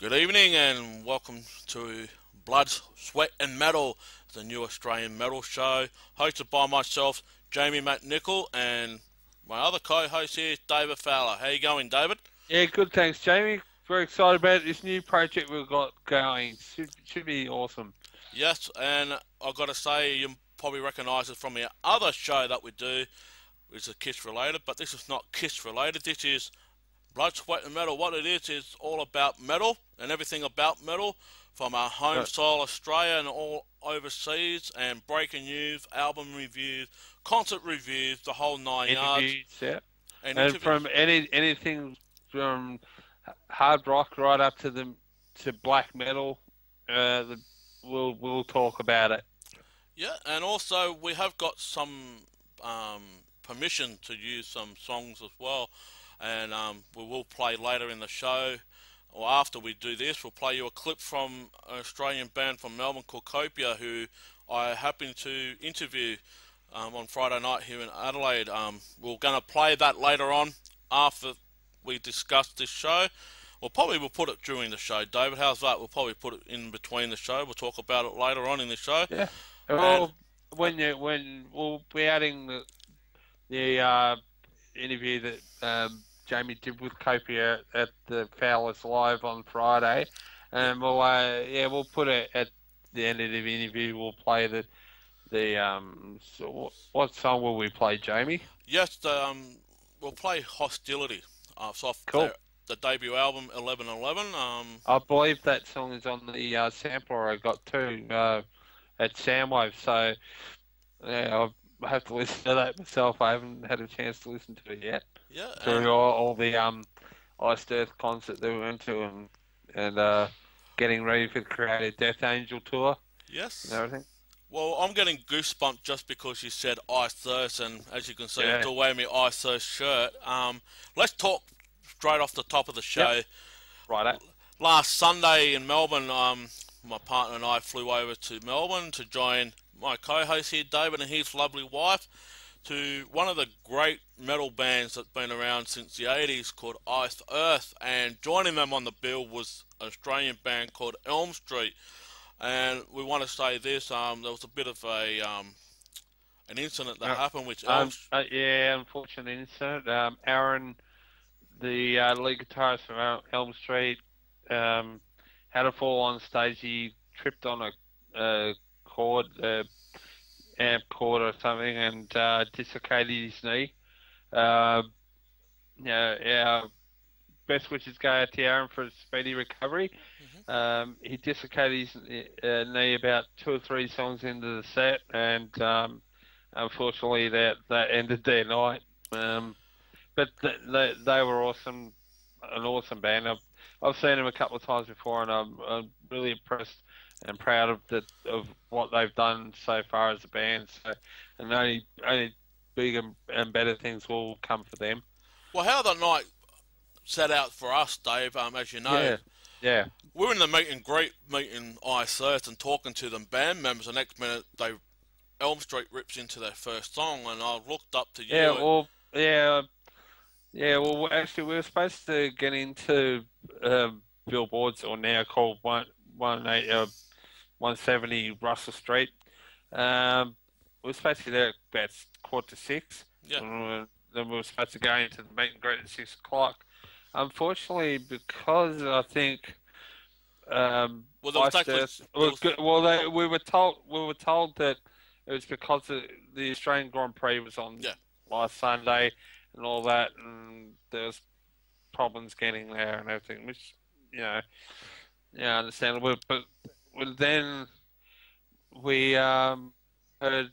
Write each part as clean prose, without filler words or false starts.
Good evening and welcome to Blood, Sweat and Metal, the new Australian metal show, hosted by myself, Jamie McNichol, and my other co-host here, David Fowler. How you going, David? Yeah, good. Thanks, Jamie. Very excited about this new project we've got going. Should be awesome. Yes, and I've got to say, you probably recognise it from the other show that we do, which is Kiss related, but this is not Kiss related. This is Blood, Sweat and Metal. What it is all about metal and everything about metal from our home Uh, soil Australia and all overseas, and breaking news, album reviews, concert reviews, the whole nine yards, Interviews, yeah, and and interviews. from anything from hard rock right up to black metal, we'll talk about it. Yeah, and also we have got some permission to use some songs as well, and we will play later in the show. Or after we do this, we'll play you a clip from an Australian band from Melbourne called Copia, who I happened to interview on Friday night here in Adelaide. We're going to play that later on after we discuss this show. Well, probably we'll put it during the show, David. How's that? We'll probably put it in between the show. We'll talk about it later on in the show. Yeah. And Well, when we'll be adding the interview that Jamie did with Copia at the Fowlers Live on Friday, yeah, and we'll put it at the end of the interview. We'll play the. So what song will we play, Jamie? yes, we'll play Hostility. So off Cool. the debut album 1111. I believe that song is on the sampler I got too at Soundwave. So yeah, I have to listen to that myself. I haven't had a chance to listen to it yet. Yeah, Through all the Iced Earth concert that we went to and getting ready for the Creative Death Angel tour and yes. everything. Well, I'm getting goosebumps just because you said Ice Thirst, and as you can see, I'm Yeah. still wearing my Ice Thirst shirt. Let's talk straight off the top of the Yep. show. Right. Last Sunday in Melbourne, my partner and I flew over to Melbourne to join my co-host here, David, and his lovely wife, to one of the great metal bands that's been around since the 80s called Ice Earth, and joining them on the bill was an Australian band called Elm Street. And we want to say this: there was a bit of an incident that Uh, happened with Elm. yeah, unfortunate incident. Aaron, the lead guitarist from Elm Street, had a fall on stage. He tripped on a cord, amp cord or something, and dislocated his knee. Uh, yeah, best wishes go out to Aaron for a speedy recovery. Mhm. He dislocated his knee about two or three songs into the set, and unfortunately that ended their night. But they were awesome, an awesome band. I've seen them a couple of times before, and I'm really impressed and proud of what they've done so far as a band. So, and only bigger and better things will come for them. Well, how the night set out for us, Dave, as you know, Yeah, yeah. we're in the meet and greet meeting Ice Earth and talking to them band members. The next minute, Elm Street rips into their first song, and I looked up to Yeah, you. well, yeah, yeah. Well, actually, we were supposed to get into billboards, or now called 170 Russell Street. We were supposed to be there about 5:45. Yeah, Then we were supposed to go into the meet and greet at 6 o'clock. Unfortunately, because I think well, there was Iced actually Earth. there was We were told that it was because the Australian Grand Prix was on yeah. last Sunday and all that, and there was problems getting there and everything, which you know, yeah, understandable. But then we heard for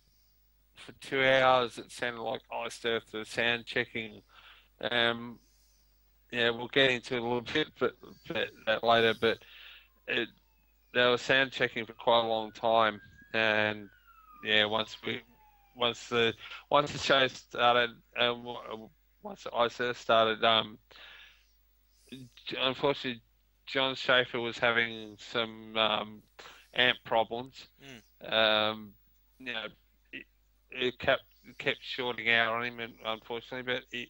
2 hours it sounded like Iced Earth, the sound checking. Um, yeah, we'll get into it a little bit, but that later. But it, they were sound checking for quite a long time, and yeah, once the once the show started, once the ISS started, unfortunately, John Schaefer was having some amp problems. Mm. Um, you know, it kept shorting out on him, and unfortunately, he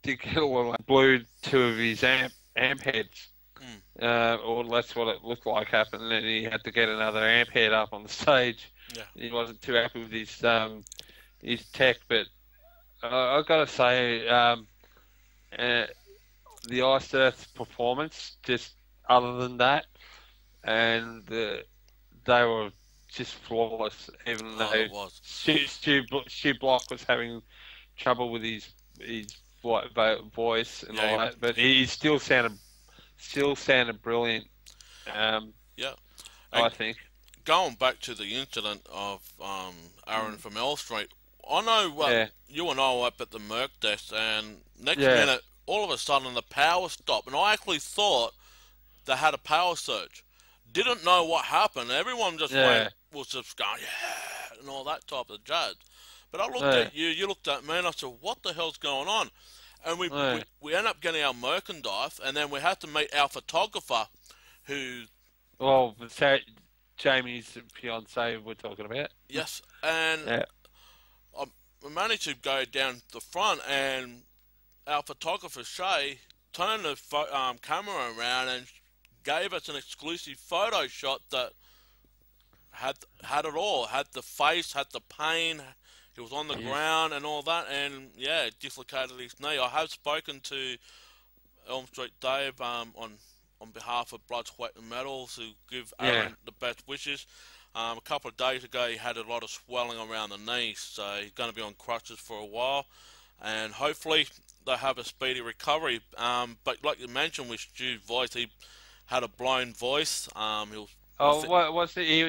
did get a little blew two of his amp heads. Mm. or that's what it looked like happened. And then he had to get another amp head up on the stage. Yeah. He wasn't too happy with his tech, but I've got to say, uh, the Ice Earth performance, just other than that, and they were just flawless. Even Oh, though it was. Stu Block was having trouble with his voice and Yeah. all that, but he still sounded brilliant. Um, Yeah. I And think. going back to the incident of Aaron Mm. from L Street, I know Yeah, you and I were up at the Merc desk, and next yeah, minute, all of a sudden, the power stopped, and I actually thought they had a power surge. Didn't know what happened. Everyone just yeah, was just going, yeah, and all that type of jazz. But I looked yeah, at you, you looked at me, and I said, what the hell's going on? And yeah. we ended up getting our merchandise, and then we had to meet our photographer, who, Well, Jamie's fiance we're talking about. yes, and Yeah, I managed to go down the front, and our photographer Shay turned the camera around and gave us an exclusive photo shot that had had it all. Had the face, had the pain. He was on the yeah, ground and all that, and yeah, dislocated his knee. I have spoken to Elm Street Dave on behalf of Blood, Sweat and Metals, who give yeah. Aaron the best wishes. A couple of days ago, he had a lot of swelling around the knee, so he's going to be on crutches for a while, and hopefully they have a speedy recovery. But like you mentioned with Stu's voice, he had a blown voice. He was, I Oh, think, what was it? He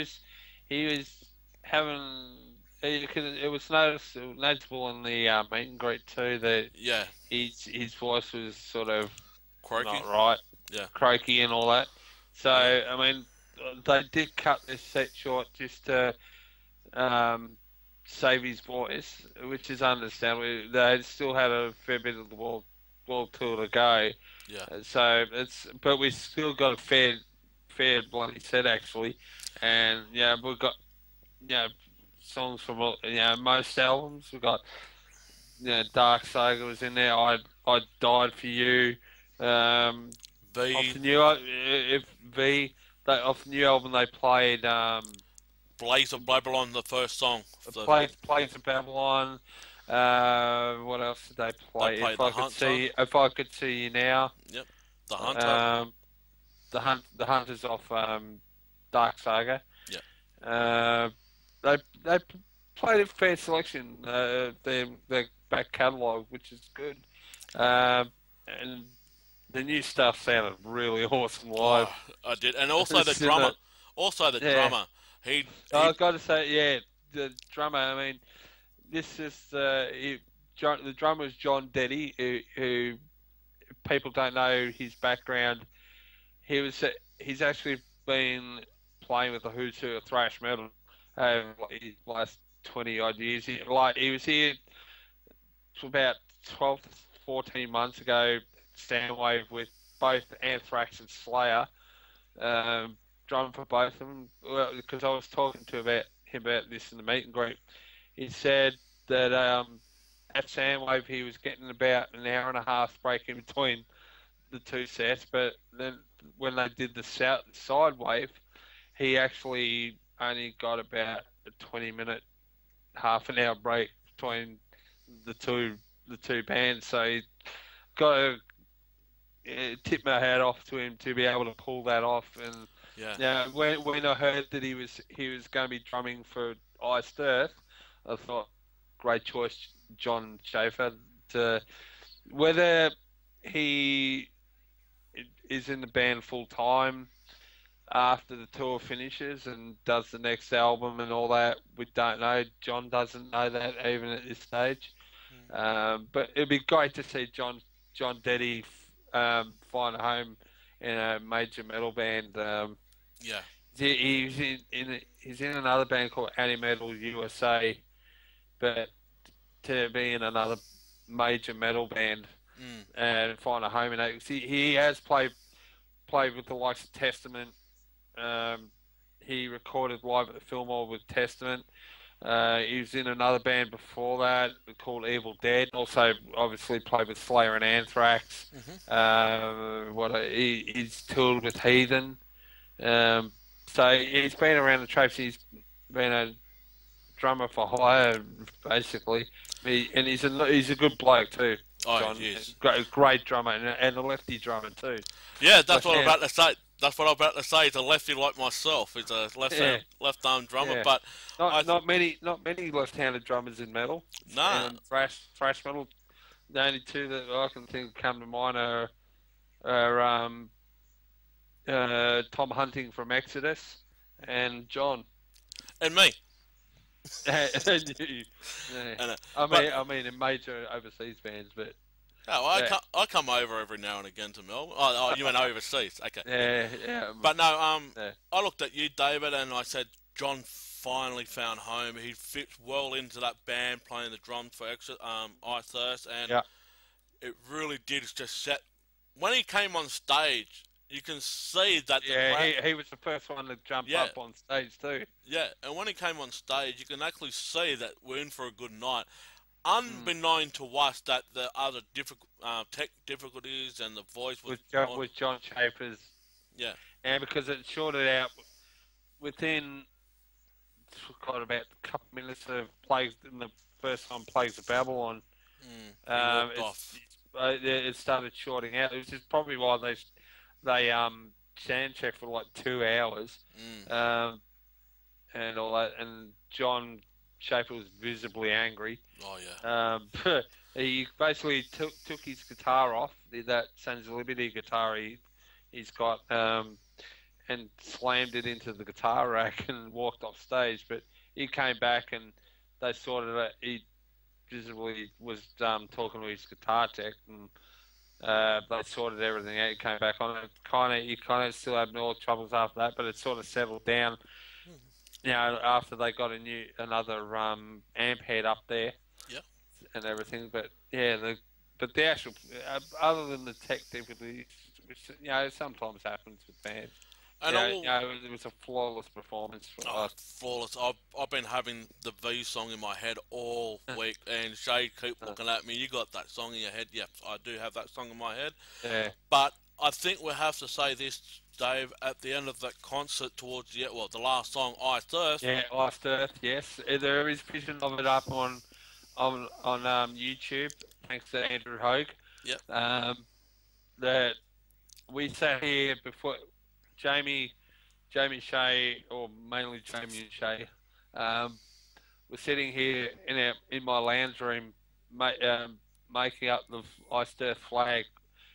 was having. It was noticeable in the meet and greet too that yeah, his voice was sort of croaky. not right, Yeah, croaky and all that. So yeah, I mean, they did cut this set short just to um, save his voice, which is understandable. They still had a fair bit of the world tour to go, yeah. so but we still got a fair bloody set actually, and yeah, we've got songs from most albums. We've got Dark Saga was in there. I died for you. Um, off V, the new if V they off the new album they played Blaze of Babylon, the first song. The, Plagues of Babylon. What else did they they play? played the Hunter. If I could see you now. Yep, the Hunter. Um, the Hunters off Dark Saga. Yep. Uh, they played a fair selection. Their back catalogue, which is good. And the new stuff sounded really awesome live. Oh, I did, and also the It's in drummer. the- Also the yeah, drummer. He I've got to say, yeah, the drummer. I mean, this is the drummer is John Deddy, who people don't know his background. He was he's actually been playing with the Who's Who of thrash metal like his last 20 odd years. He was here for about 12 to 14 months ago, Soundwave with both Anthrax and Slayer, um, drumming for both of them. Well, because I was talking to him about this in the meet and greet. He said that at Soundwave he was getting about an hour and a half break in between the two sets, but then when they did the side wave, he actually only got about a 20-minute, half an hour break between the two bands. So he got to tip my hat off to him to be able to pull that off. And yeah. yeah, when I heard that he was going to be drumming for Iced Earth, I thought great choice, John Schaefer. To whether he is in the band full time after the tour finishes and does the next album and all that, we don't know. John doesn't know that even at this stage. Mm. But it'd be great to see John Deddy find a home in a major metal band. Yeah. He's in another band called Metal USA, but to be in another major metal band Mm. and find a home in it. He has played with the likes of Testament. He recorded live at the Fillmore with Testament. He was in another band before that called Evil Dead. Also, obviously played with Slayer and Anthrax. Hmm. He's toured with Heathen. Um, so he's been around the traps. He's been a drummer for hire, basically. And he's a good bloke too, Oh, John. yes. Great drummer and a lefty drummer too. Yeah, that's Left what I'm hand. about to say. That's what I'm about to say. He's a lefty like myself. He's a Yeah, left arm drummer, yeah. but I Not many left-handed drummers in metal nah. and thrash metal. The only two that I can think come to mind are Tom Hunting from Exodus and John. And me. And you, yeah. And but I mean, in major overseas bands, but no, yeah, I come over every now and again to Melbourne. Oh, you went overseas. Okay. yeah, yeah, But no, yeah, I looked at you, David, and I said, John finally found home. He fits well into that band playing the drums for I Thirst, and yeah, it really did just set. When he came on stage, you can see that the yeah. crowd. He was the first one to jump Yeah, up on stage too. yeah, and when he came on stage, you can actually see that we're in for a good night. Mm. Unbeknown to us that the other tech difficulties and the voice was on. With John Chapers, Yeah. and because it shorted out within about a couple minutes of plays in the first time Plagues of Babylon. He walked off. It started shorting out, which is probably why they sound checked for like 2 hours, Mm. and all that. And John Schaefer was visibly angry. Oh yeah. He basically took his guitar off, that Sons of Liberty guitar he's got, and slammed it into the guitar rack and walked off stage. But he came back and they sorted it. He visibly was talking to his guitar tech, and they sorted everything out. He came back on it. You kind of still had more troubles after that, but it sort of settled down. You know, after they got another amp head up there Yeah. and everything. But yeah, the actual other than the tech difficulties, which sometimes happens with bands. And all. It was a flawless performance for Oh, us. flawless. I've been having the V song in my head all week, and Shay keep looking at me. You got that song in your head? Yep, I do have that song in my head. Yeah. But I think we have to say this, Dave. At the end of that concert, towards the last song, I Thirst. Yeah, Iced Earth, yes. There is vision of it up on YouTube, thanks to Andrew Hogue. Yep. That we sat here before Jamie Shea, or mainly Jamie and Shea, we're sitting here in my lounge room, making up the Iced Earth flag.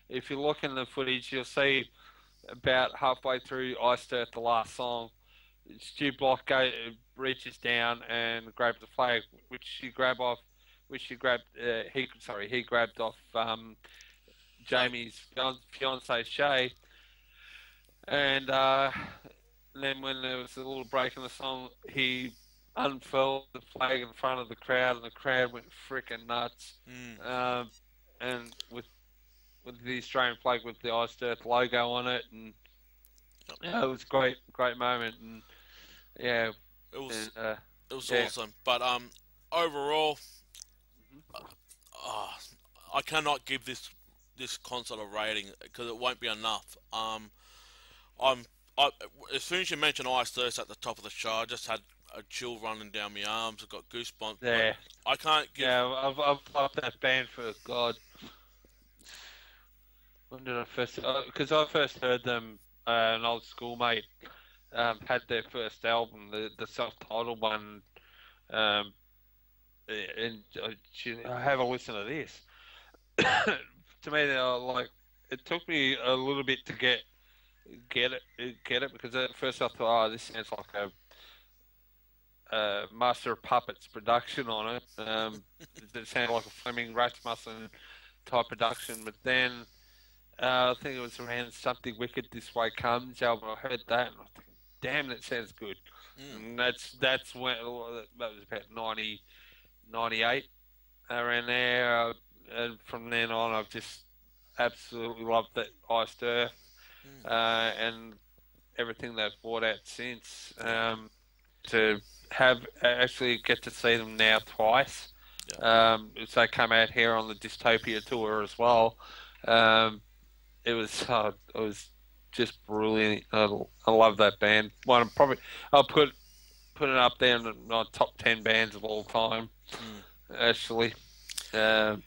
If you look in the footage, you'll see about halfway through Iced Earth, the last song, Stu Block reaches down and grabs the flag, he grabbed off Jamie's fiance Shay, and then when there was a little break in the song, he unfurled the flag in front of the crowd, and the crowd went freaking nuts. And with the Australian flag with the Iced Earth logo on it, and it was a great moment, and yeah, It was and, it was yeah. awesome. But overall, I cannot give this concert a rating because it won't be enough. I'm I, as soon as you mentioned Ice Thirst at the top of the show, I just had a chill running down my arms. I got goosebumps. Yeah, I can't give. yeah. I've loved that band for God. When did I first? Because I first heard them. An old schoolmate had their first album, the self-titled one, um, and I have a listen to this. To me, they are like, it took me a little bit to get it because at first I thought, oh, this sounds like a Master of Puppets production on it. It sounded like a Fleming Rasmussen type production, but then I think it was around Something Wicked This Way Comes album. I heard that and I think, damn, that sounds good. And that's when that was about 98 around there. And from then on, I've just absolutely loved that Iced Earth and everything they've brought out since. To have actually get to see them now twice. Yeah. So they come out here on the Dystopia tour as well. Um, it was just brilliant. I love that band. I'll put it up there in my top 10 bands of all time. Mm. Actually, um,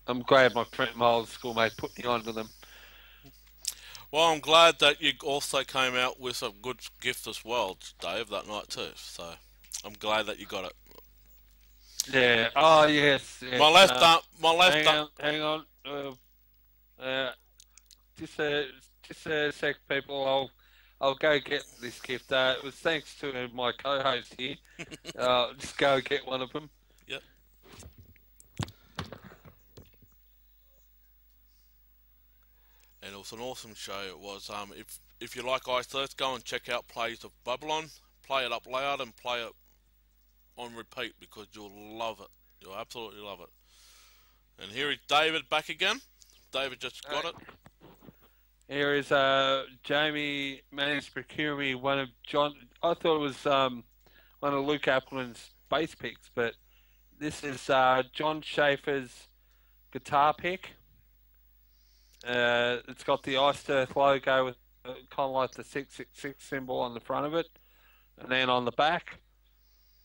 I'm glad my old schoolmate put me onto them. Well, I'm glad that you also came out with a good gift as well, Dave, that night too. So I'm glad that you got it. Yeah. Oh yes, My yes. left arm, my left arm. Hang on. Uh, just a just a sec, people. I'll go get this gift. It was thanks to my co-host here. Just go get one of them. Yep. And it was an awesome show. It was. If you like Ice Earth, go and check out Plays of Babylon. Play it up loud and play it on repeat because you'll love it. You'll absolutely love it. And here is David back again. David just got it. Here is Jamie managed to procure me one of John. I thought it was one of Luke Appleman's bass picks, but this is John Schaefer's guitar pick. It's got the Iced Earth logo with kind of like the 666 symbol on the front of it, and then on the back,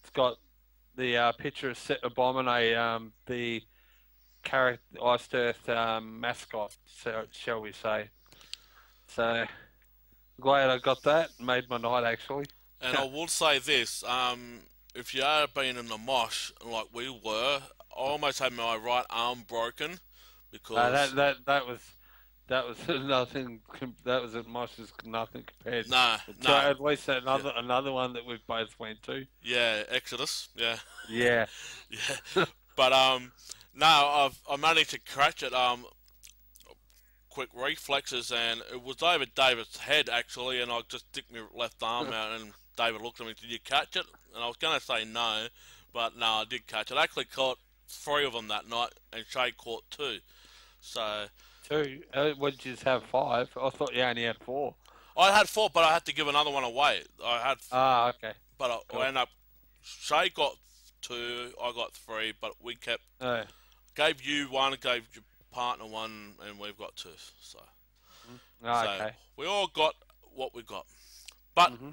it's got the picture of Set Abominate, the character Iced Earth mascot, shall we say? So glad I got that. Made my night actually. And I will say this: if you are being in the mosh like we were, I almost had my right arm broken because That was nothing. That was at Mosh's nothing compared. nah, To nah, at least yeah, another one that we both went to. yeah, Exodus, yeah, Yeah. yeah. But no, I managed to catch it. Quick reflexes, and it was over David's head actually, and I just stick my left arm out, and David looked at me, "Did you catch it?" And I was gonna say no, but no, I did catch it. I actually caught three of them that night, and Shay caught two. So Two. What did you just have five? I thought you only had four. I had four, but I had to give another one away. I had, Ah, okay. but I Cool. ended up. Shay got two, I got three, but we kept Uh, gave you one, gave your partner one, and we've got two. So okay. we all got what we got. But hmm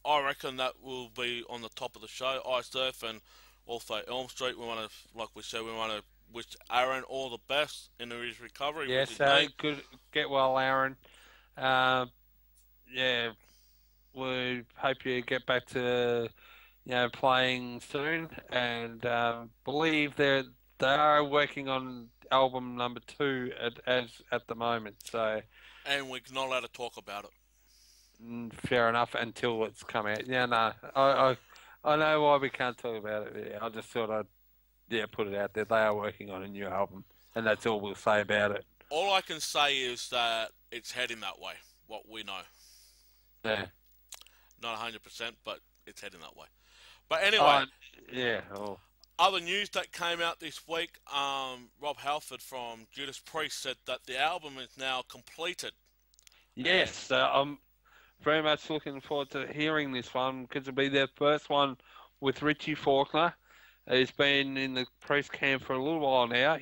I reckon that will be on the top of the show. Ice Earth and also Elm Street. We want to, like we said, we want to wish Aaron all the best in his recovery with Yes. his knee. Good. Get well, Aaron. Um, yeah. We hope you get back to playing soon, and believe they are working on album number two at the moment. So And we're not allowed to talk about it. fair enough until it's come out. Yeah, no, I know why we can't talk about it. Yeah, I just thought I'd put it out there. They are working on a new album, and that's all we'll say about it. All I can say is that it's heading that way. What we know, Yeah. not 100%, but it's heading that way. But anyway, Oh, yeah. Oh. other news that came out this week, Rob Halford from Judas Priest said that the album is now completed. And Yes, I'm very much looking forward to hearing this one because it'll be their first one with Richie Faulkner. He's been in the Priest camp for a little while now.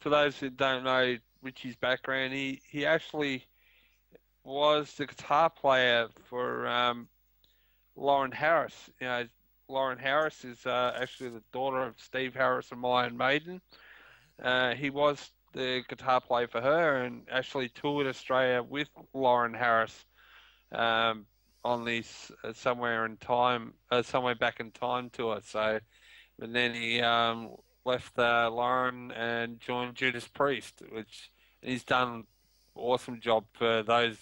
For those who don't know Richie's background, he actually was the guitar player for Lauren Harris. Lauren Harris is actually the daughter of Steve Harris and Iron Maiden. He was the guitar player for her and actually toured Australia with Lauren Harris um, on this somewhere back in time tour. So, and then he left Lauren and joined Judas Priest, which he's done an awesome job for those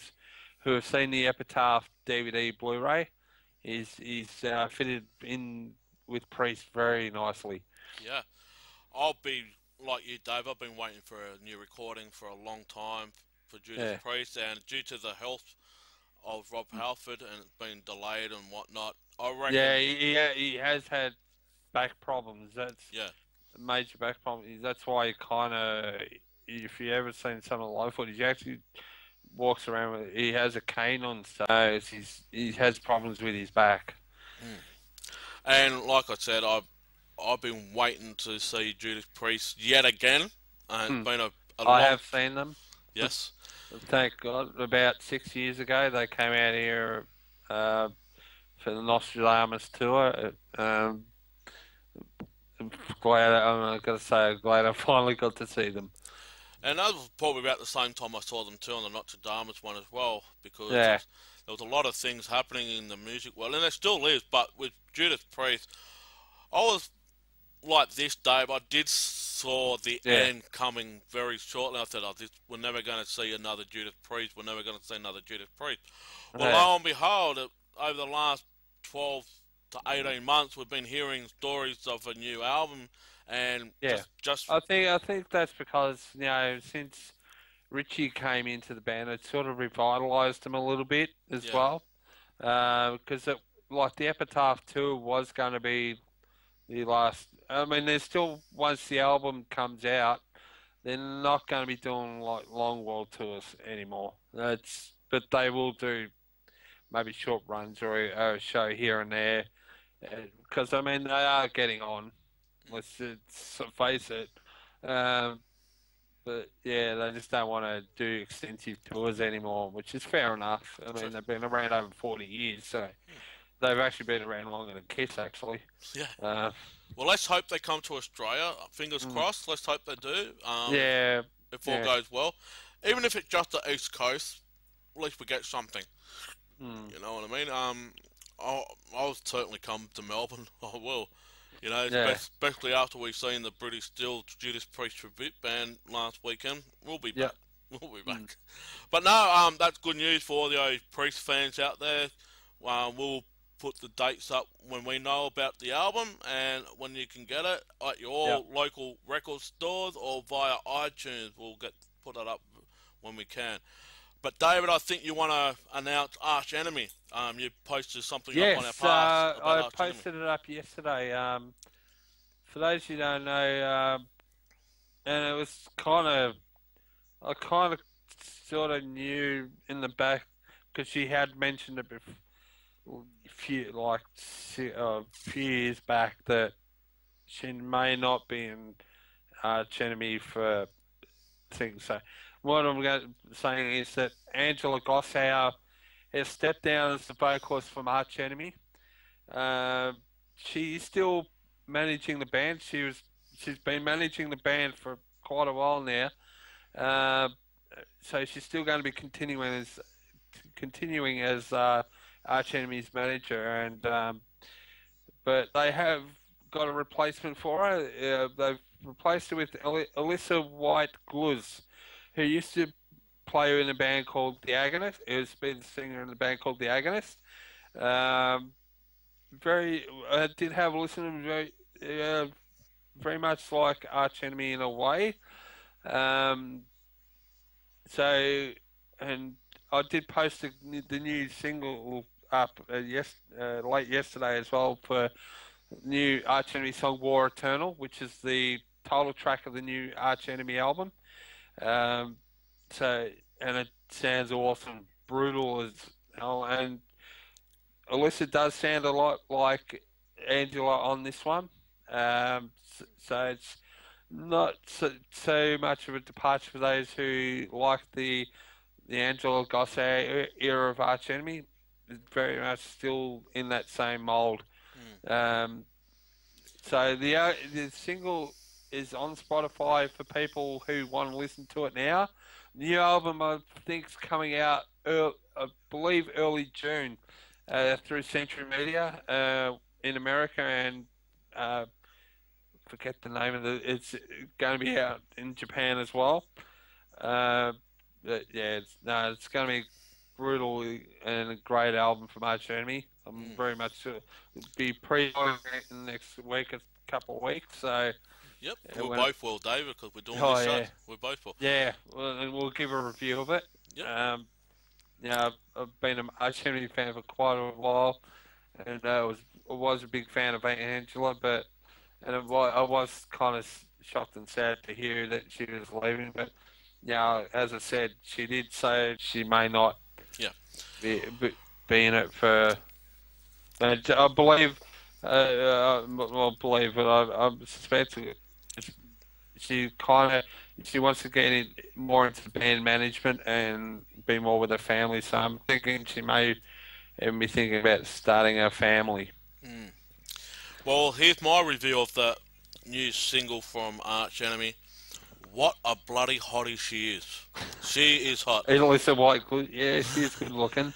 who have seen the Epitaph DVD Blu-ray. He's fitted in with Priest very nicely. yeah, I'll be like you, Dave. I've been waiting for a new recording for a long time for Judas Yeah. Priest, and due to the health of Rob Halford, and it's been delayed and whatnot, I reckon, Yeah, he has had back problems. That's yeah, a major back problem. That's why he kind of, if you ever seen some of the live footage, he actually walks around with, he has a cane on, so he has problems with his back. And like I said, I've been waiting to see Judas Priest yet again. It's Hmm. been a I long have seen them. yes, Thank God. About 6 years ago, they came out here uh, for the Nostradamus tour. Glad I'm gonna say, glad I finally got to see them. and that was probably about the same time I saw them too on the Nostradamus one as well, because Yeah, there was a lot of things happening in the music world, and there still is. But with Judas Priest, I was like this, Dave. I did saw the yeah, end coming very shortly. I said, "Oh, we're never going to see another Judas Priest. We're never going to see another Judas Priest." Well, yeah, lo and behold, over the last 12 to 18 months, we've been hearing stories of a new album, and yeah. just I think that's because since Richie came into the band, it sort of revitalized them a little bit as yeah, well. Because like the Epitaph tour was going to be the last. I mean, there's still once the album comes out, they're not going to be doing like long world tours anymore. That's but they will do maybe short runs or a show here and there. Because I mean, they are getting on. Let's face it. Um, but yeah, they just don't want to do extensive tours anymore, which is fair enough. I so, mean, they've been around over 40 years, so they've actually been around longer than Kiss, actually. yeah. Uh, Well, let's hope they come to Australia. Fingers mm, crossed. Let's hope they do. yeah, If all yeah, goes well, even if it's just the East Coast, at least we get something. mm, You know what I mean? I'll, I'll certainly come to Melbourne. I will. You know, yeah, especially after we've seen the British Steel Judas Priest tribute band last weekend. We'll be yeah, back. We'll be mm, back. But no, that's good news for all the Priest fans out there. We'll put the dates up when we know about the album and when you can get it at yeah, your local record stores or via iTunes. We'll get put it up when we can. But David, I think you want to announce Arch Enemy. You posted something up on our yes. past about I Arch Enemy. posted it up yesterday. For those who don't know, and it was I kind of sort of knew in the back because she had mentioned it before, a few years back that she may not be in Chenemy for things. So what saying is that Angela Gossow has stepped down as the vocalist from Arch Enemy. Uh, she's still managing the band. She's been managing the band for quite a while now. Uh, so she's still going to be continuing as Arch Enemy's manager, and but they have got a replacement for her. They've replaced her with Alyssa White Gluz, who used to play in a band called The Agonist. Has been a singer in a band called The Agonist. Um, very, I did have a listen. Very much like Arch Enemy in a way. Um, so, and I did post the new single up late yesterday as well for new Arch Enemy song War Eternal, which is the title track of the new Arch Enemy album. Um, so, and it sounds awesome, brutal as hell. And Alyssa does sound a lot like Angela on this one. So it's not so much of a departure for those who like the Angela Gossow era of Arch Enemy. It's very much still in that same mold. Mm. Um, so the single is on Spotify for people who want to listen to it now. New album I think is coming out, I believe early June, through Century Media in America, and uh, forget the name of the. It's going to be out in Japan as well. Uh, but yeah, it's going to be brutal and a great album from Arch Enemy. I'm Mm. very much be pre-ordering it in the next week, a couple of weeks. So Yep, we when both will, David, because we're doing oh this show. yeah, We both will. yeah, well, and we'll give a review of it. Yep. Um, I've been an Arch Enemy fan for quite a while, and I was a big fan of Angela, but I was kind of shocked and sad to hear that she was leaving. But as I said, she did say she may not Yeah. be, be in it for. I believe I believe, but I suspect it's, she kind of she wants to get more into band management and be more with her family. So I'm thinking she may even be thinking about starting a family. Mm. Well, here's my review of the new single from Arch Enemy. What a bloody hottie she is. She is hot. Elisa White, yeah, she's good looking.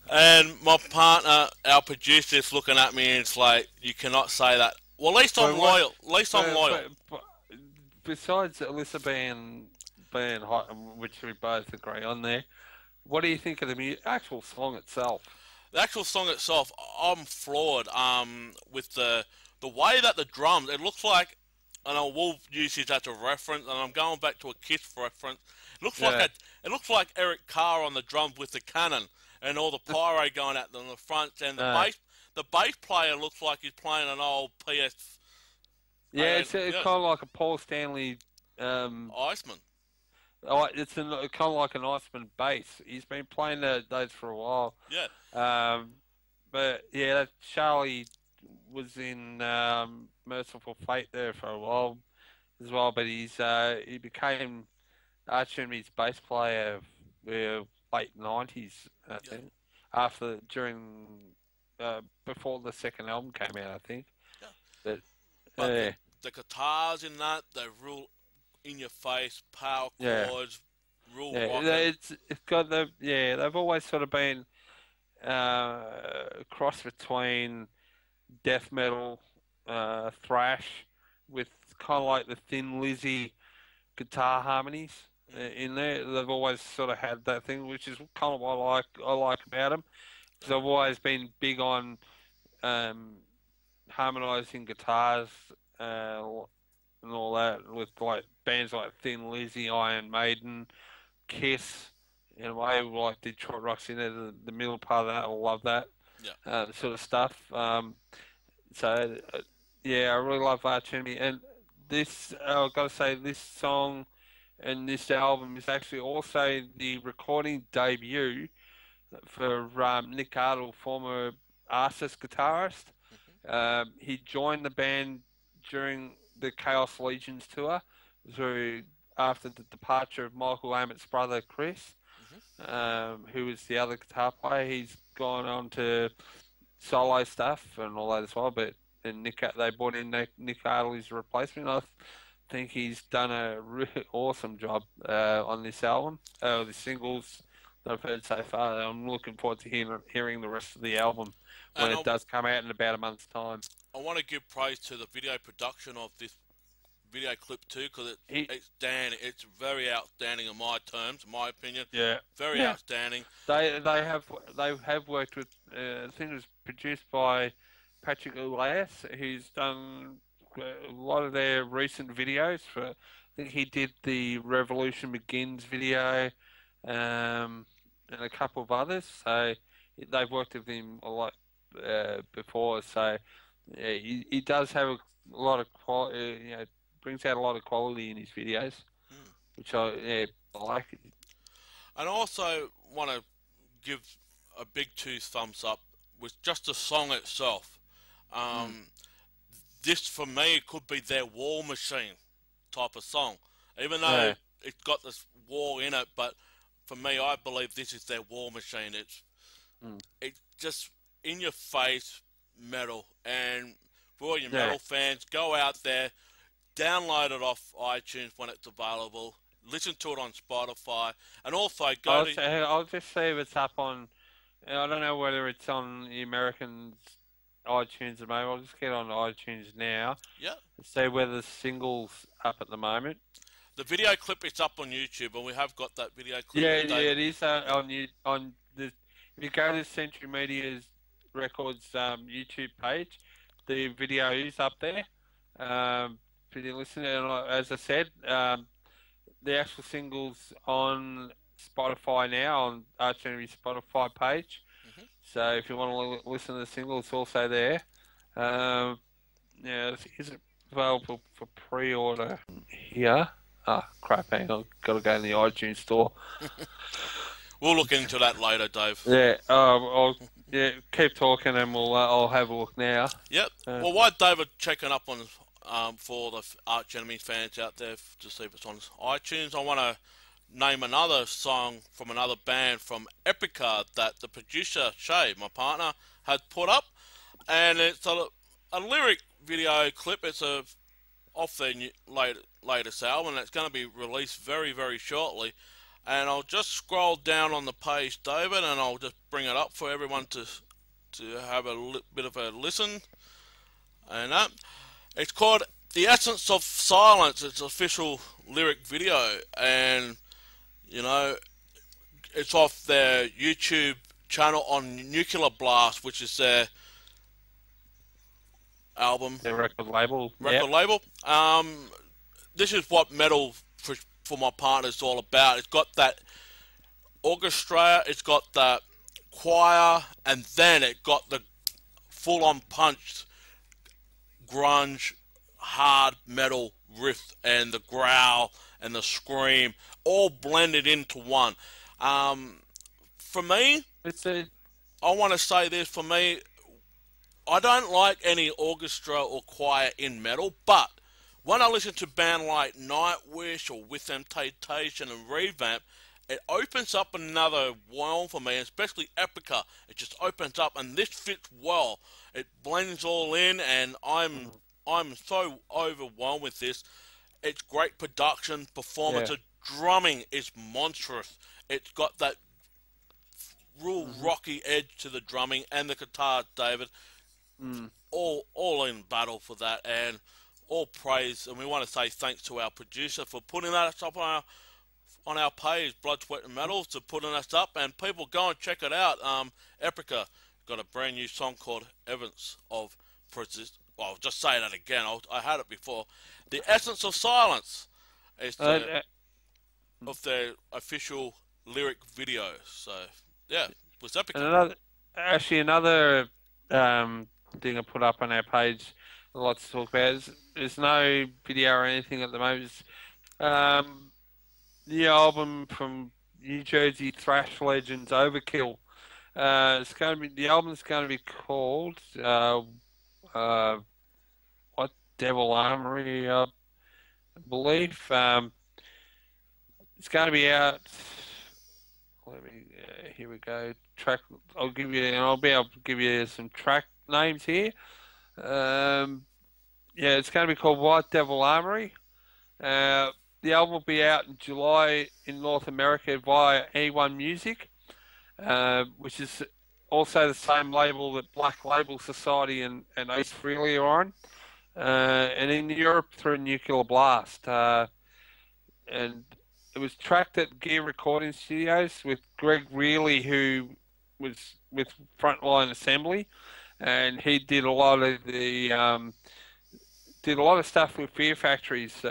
And my partner, our producer, is looking at me and it's like, you cannot say that. Well, at least I'm But what? loyal. At least I'm loyal. But besides Alyssa being hot, which we both agree on there, what do you think of the actual song itself? The actual song itself, I'm floored. With the way that the drums, it looks like, and I will use this as a reference, and I'm going back to a Kiss reference. It looks like Yeah, it looks like Eric Carr on the drums with the cannon and all the pyro going out on the front, and uh, the bass player looks like he's playing an old PS. yeah, it's Yeah, kind of like a Paul Stanley. Um, Iceman. it's kind of like an Iceman bass. He's been playing those for a while. Yeah, Um, but yeah, that Charlie was in Merciful Fate there for a while as well. But he became Archie's bass player late '90s, I yeah, think. After during before the second album came out, I think. yeah. But But yeah, the guitars in that, they're real in your face, power yeah, chords, real yeah. rocking. It's got the yeah. They've always sort of been a cross between death metal, thrash, with kind of like the Thin Lizzy guitar harmonies Mm, in there. They've always sort of had that thing, which is kind of what I like about them. Because I've always been big on um, harmonizing guitars uh, and all that with like bands like Thin Lizzy, Iron Maiden, Kiss. In a way, like Detroit Rock's in there, the middle part of that, I love that yeah. sort of stuff. So yeah, I really love Arch Enemy, and this I've got to say this song and this album is actually also the recording debut for Nick Ardle, former Arsis guitarist. Hmm. He joined the band during the Chaos Legions tour, through after the departure of Michael Ammett's brother Chris, Hmm. who was the other guitar player. He's gone on to solo stuff and all that as well. But and they brought in Nick Ardle as a replacement. I think he's done a really awesome job on this album, the singles that I've heard so far. I'm looking forward to hearing the rest of the album when And it does come out in about a month's time. I want to give praise to the video production of this video clip too, because He, it's very outstanding in my terms, in my opinion. yeah, Very yeah. outstanding. They have worked with. I think it was produced by Patrick Elias, who's done a lot of their recent videos. I think he did the Revolution Begins video, and a couple of others. So they've worked with him a lot before. So yeah, he does have a lot of quality. Brings out a lot of quality in his videos, Mm. which I like. And I also want to give a big two thumbs up with just the song itself. Mm. Um, this for me could be their war machine type of song, even though Yeah. it's got this war in it. But for me, I believe this is their war machine. Mm. It's just in your face metal, and for all your Yeah. metal fans, go out there, download it off iTunes when it's available, listen to it on Spotify, and also go to I'll just see if it's up on. I don't know whether it's on the Americans iTunes at the moment. I'll just get on iTunes now yeah. and see whether the singles up at the moment. The video clip is up on YouTube, and we have got that video clip Yeah, with yeah, David. it is on the. If you go to Century Media's Records YouTube page, the video is up there. For you listening, and as I said, the actual singles on Spotify now on Arch Enemy's Spotify page. Hmm. So if you want to listen to the single, it's also there. Um, yeah, is it available for pre-order here? Ah, crap! Hang on, got to go in the iTunes store. We'll look into that later, Dave. Yeah. Yeah. Keep talking, and I'll have a look now. Yep. Uh, Well, while David checking up on for the Arch Enemy fans out there to see if it's on iTunes, I want to name another song from another band from Epica that the producer Shay, my partner, had put up, and it's a lyric video clip. It's off their latest album, and it's going to be released very, very shortly. And I'll just scroll down on the page, David, and I'll just bring it up for everyone to have a bit of a listen. And it's called "The Essence of Silence." It's an official lyric video, and you know it's off their YouTube channel on Nuclear Blast, which is their album the record label. record label. This is what metal for my partner is all about. It's got that orchestra, it's got that choir, and then it got the full-on punch, grunge, hard metal riff, and the growl and the scream, all blended into one. For me, It's a I want to say this. For me, I don't like any orchestra or choir in metal, but when I listen to a band like Nightwish or With Temptation and Revamp, it opens up another world for me, especially Epica. It just opens up, and this fits well. It blends all in, and I'm so overwhelmed with this. It's great production, performance. yeah. The drumming is monstrous. It's got that real rocky edge to the drumming and the guitar, David. Mm. All in battle for that, and all praise. And we want to say thanks to our producer for putting that up on our page, Blood, Sweat and Metals, to putting us up. And people, go and check it out. Epica got a brand new song called Evidence of Persist. Well, I'll just say that again. I had it before. The Essence of Silence is of their official lyric video. So yeah, it was Epica. Another thing I put up on our page, I'd like to talk about is there's no video or anything at the moment. The album from New Jersey thrash legends Overkill. The album's going to be called uh, what Devil Armory, I believe. It's going to be out. Let me. Here we go. Track. I'll give you. And I'll be able to give you some track names here. Yeah, it's going to be called White Devil Armory. The album will be out in July in North America via E1 Music, which is also the same label that Black Label Society and Ace Frehley are on, and in Europe through Nuclear Blast. And it was tracked at Gear Recording Studios with Greg Reilly, who was with Frontline Assembly, and he did a lot of stuff with Fear Factories,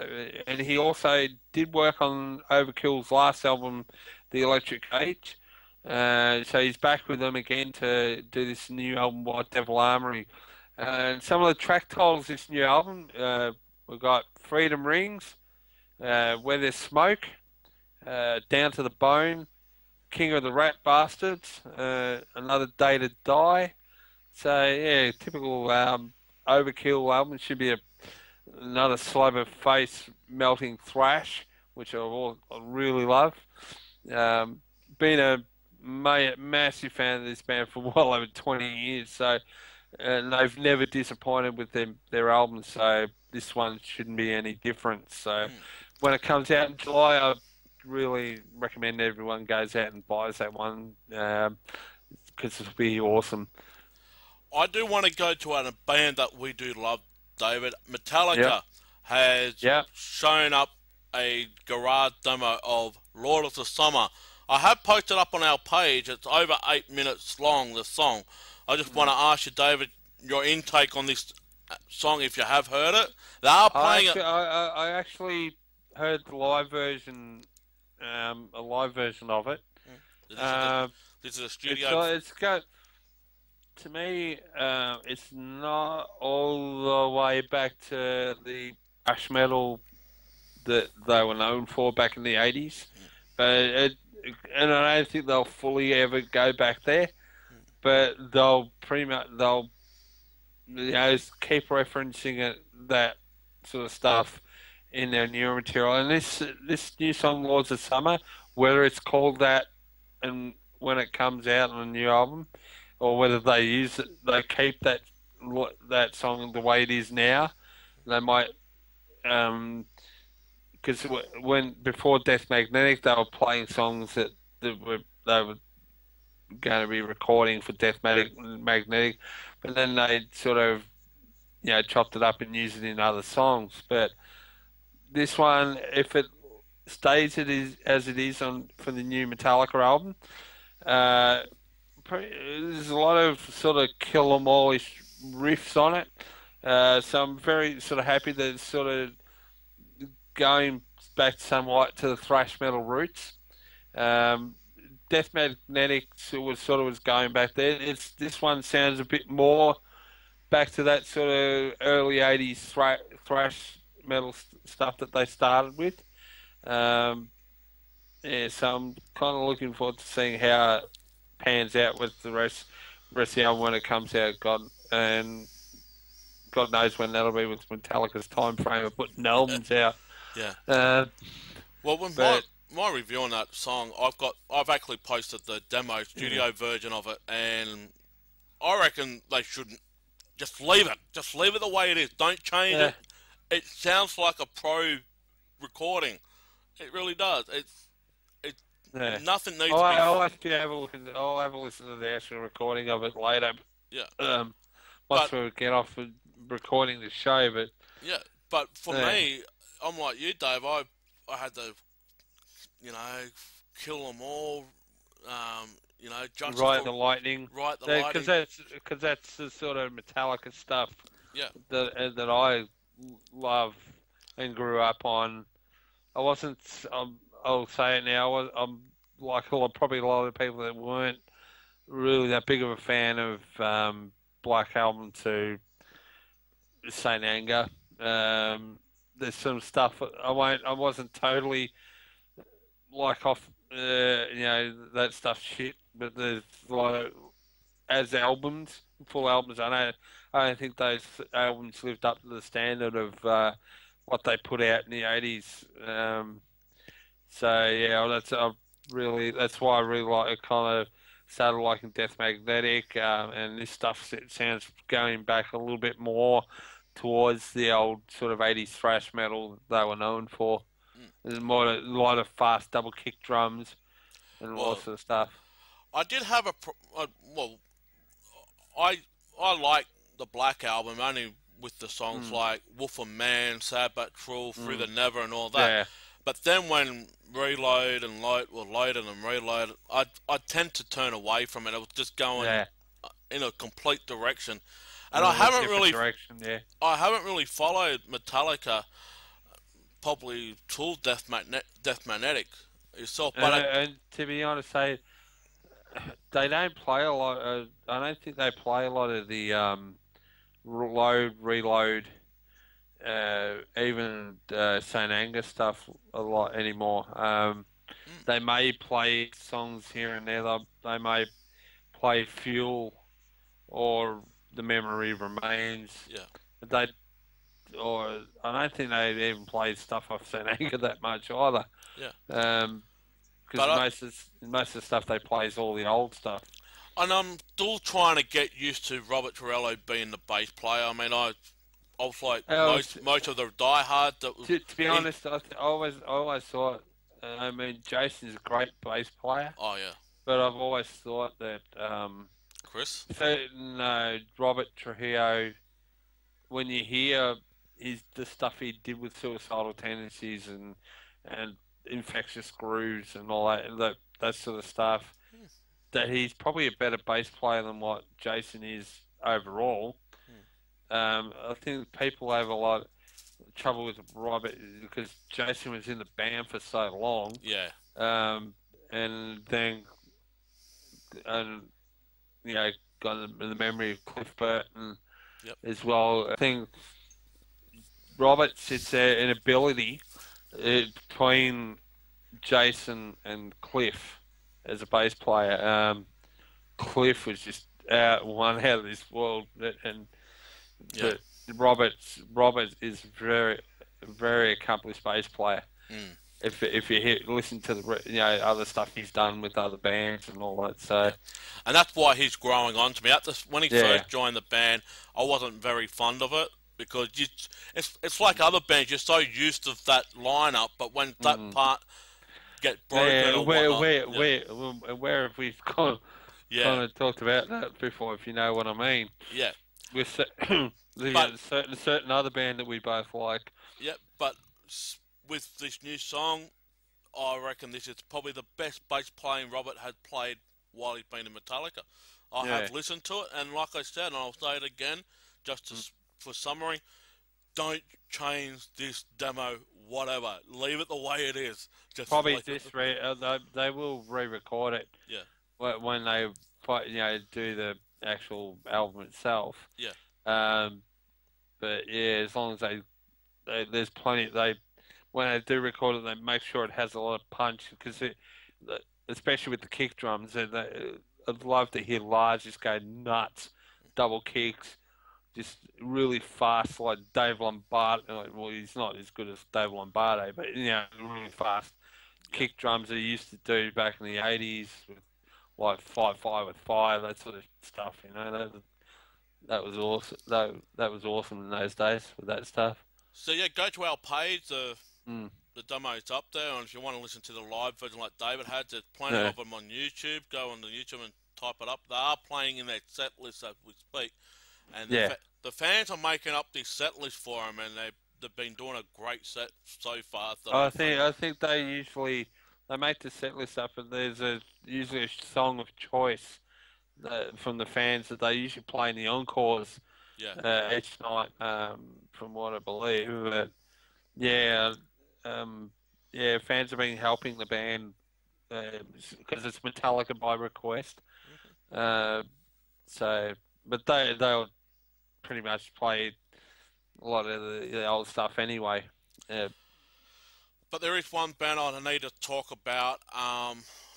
and he also did work on Overkill's last album, The Electric Age. So he's back with them again to do this new album, White Devil Armory. And some of the track titles this new album, we've got Freedom Rings, Where There's Smoke, Down to the Bone, King of the Rat Bastards, Another Day to Die. So yeah, typical Overkill album. It should be another slab of face melting thrash, which I really love. Been a massive fan of this band for well over 20 years, so and they've never disappointed with their albums, so this one shouldn't be any different. So when it comes out in July, I really recommend everyone goes out and buys that one, because it'll be awesome. I do want to go to a band that we do love, David. Metallica has shown up a garage demo of Lord of the Summer. I have posted up on our page. It's over 8 minutes long, the song. I just want to ask you, David, your intake on this song, if you have heard it. They are playing it. I actually heard the live version, a live version of it. This is a studio. It's got, to me, it's not all the way back to the thrash metal that they were known for back in the 80s. but and I don't think they'll fully ever go back there. But they'll pretty much keep referencing that sort of stuff in their newer material. And this new song, Lords of Summer, whether it's called that and when it comes out on a new album, or whether they keep that song the way it is now, they might because when before Death Magnetic, they were playing songs that they were going to be recording for Magnetic, but then they sort of chopped it up and used it in other songs. But this one, if it stays as it is on for the new Metallica album, uh, there's a lot of sort of Kill 'Em All-ish riffs on it. So I'm very sort of happy that it's sort of going back somewhat to the thrash metal roots. Um, Death Magnetic was going back there. This one sounds a bit more back to that sort of early '80s thrash metal stuff that they started with. Um, yeah, so I'm kind of looking forward to seeing how it pans out with the rest of the album when it comes out. God knows when that'll be with Metallica's time frame of putting albums out. Yeah. Uh, Well, when but my review on that song, I've actually posted the demo studio version of it, and I reckon they shouldn't just leave it. Just leave it the way it is. Don't change yeah, it. It sounds like a pro recording. It really does. It yeah. nothing needs to be. I'll have to have a look. I'll have a listen to the actual recording of it later. Yeah, Once but we get off of recording the show, but yeah, but for yeah, me, I'm like you, Dave. I had to, you know, kill them all. Justice Ride for the Lightning, right the because lighting. that's the sort of Metallica stuff Yeah, that I love and grew up on. I wasn't. I'll say it now. I'm like probably a lot of people that weren't really that big of a fan of Black Album to Saint Anger. There's some stuff I wasn't totally like off. That stuff shit. But there's a lot of as albums, full albums. I don't think those albums lived up to the standard of what they put out in the '80s. So yeah, well, that's why I really like kind of started liking Death Magnetic, and this stuff sounds going back a little bit more towards the old sort of '80s thrash metal they were known for. mm. There's a lot of fast double kick drums and all that Well, sort of stuff. I did have well, I I like the Black Album only with the songs Mm, like Wolf of Man, Sad But True, Through the mm, Never, and all that. yeah, But then when Reload and Loaded and Reload, I tend to turn away from it. It was just going yeah, in a complete direction, and a different direction. Yeah. I haven't really followed Metallica probably till Death Magnetic itself. But And to be honest, they don't play a lot. I don't think they play a lot of the load, reload, even Saint Anger stuff a lot anymore. mm, They may play songs here and there. They may play Fuel or The Memory Remains. yeah, But I don't think they even play stuff off Saint Anger that much either. yeah. Because But most of the stuff they play is all the old stuff. and I'm still trying to get used to Robert Torello being the bass player. I mean, I was like Oh, most of the diehard that was to be in. honest, I always thought. I mean, Jason's a great bass player, Oh yeah, but I've always thought that Chris. Robert Trujillo, when you hear the stuff he did with suicidal tendencies and infectious grooves and all that sort of stuff, Hmm, that he's probably a better bass player than what Jason is overall. hmm, I think people have a lot of trouble with Robert because Jason was in the band for so long, yeah, um, and then and you know got the memory of Cliff Burton yep, as well. I think Robert sits there in ability between Jason and Cliff as a bass player. Cliff was just one out of this world, and Yeah. but Robert is very accomplished bass player. Mm. If you listen to the other stuff he's done with other bands and all that, so Yeah. And that's why he's growing on to me. When he yeah. first joined the band, I wasn't very fond of it because it's like other bands. You're so used to that lineup, but when that Mm. part get broken Yeah, or whatnot, yeah, where have we gone? yeah, Kind of talked about that before, if you know what I mean. yeah. With But certain other band that we both like. yeah, but with this new song, I reckon this is probably the best bass playing Robert had played while he's been in Metallica. I Yeah. have listened to it, and like I said, and I'll say it again, just to, Mm. for summary, don't change this demo, whatever. Leave it the way it is. Just Probably leave it. they will re-record it Yeah, when they do the actual album itself. yeah, Um, but yeah, as long as there's plenty when they do record it, they make sure it has a lot of punch because especially with the kick drums, I'd love to hear Lars just go nuts, double kicks, just really fast like Dave Lombardo. Well, he's not as good as Dave Lombardo, but really fast yeah. kick drums that he used to do back in the '80s with like Fight Fire with Fire, that sort of stuff. That was awesome. That was awesome in those days with that stuff. So yeah, go to our page. Mm. The demo is up there, and if you want to listen to the live version like David had, there's plenty Yeah, of them on YouTube. Go on the YouTube and type it up. They are playing in their set list as we speak, and yeah. the fans are making up this set list for them, and they've been doing a great set so far. That I think they make the set list up, and there's usually a song of choice from the fans that they usually play in the encores yeah, each night. From what I believe, but yeah, yeah, fans have been helping the band because it's Metallica by request. Uh, so, but they'll pretty much play a lot of the old stuff anyway. Uh, but there is one band I need to talk about.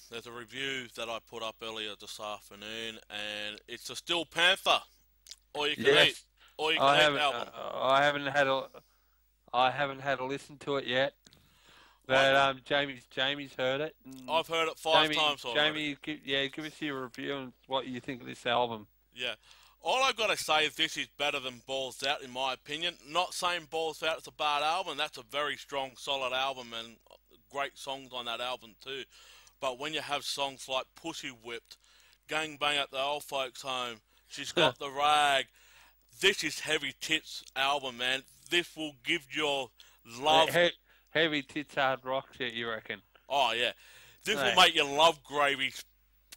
There's a review that I put up earlier this afternoon, and it's a Steel Panther. All you can eat, yes, all you can I eat haven't. album. I haven't had a listen to it yet. I But Jamie's heard it. And I've heard it five times already. give us your review on what you think of this album. Yeah. All I've got to say is this is better than Balls Out, in my opinion. Not saying Balls Out is a bad album. That's a very strong, solid album and great songs on that album too. But when you have songs like Pussy Whipped, Gang Bang at the Old Folks Home, She's Got the Rag, this is Heavy Tits album, man. This will give your love. Heavy tits hard rock shit, you reckon? Oh, yeah. This will Hey. make your love gravy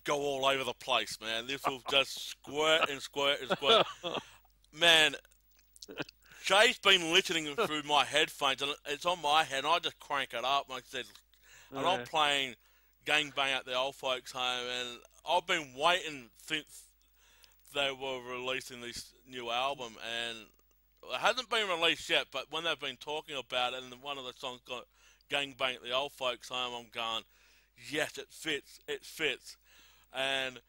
go all over the place, man. This will just squirt and squirt and squirt. Man, Jay's been listening through my headphones, and it's on my head, and I just crank it up, like I said, and I'm Yeah. playing Gang Bang at the Old Folks Home, and I've been waiting since they were releasing this new album, and it hasn't been released yet, but when they've been talking about it, and one of the songs got Gang Bang at the Old Folks Home, I'm going, yes, it fits. And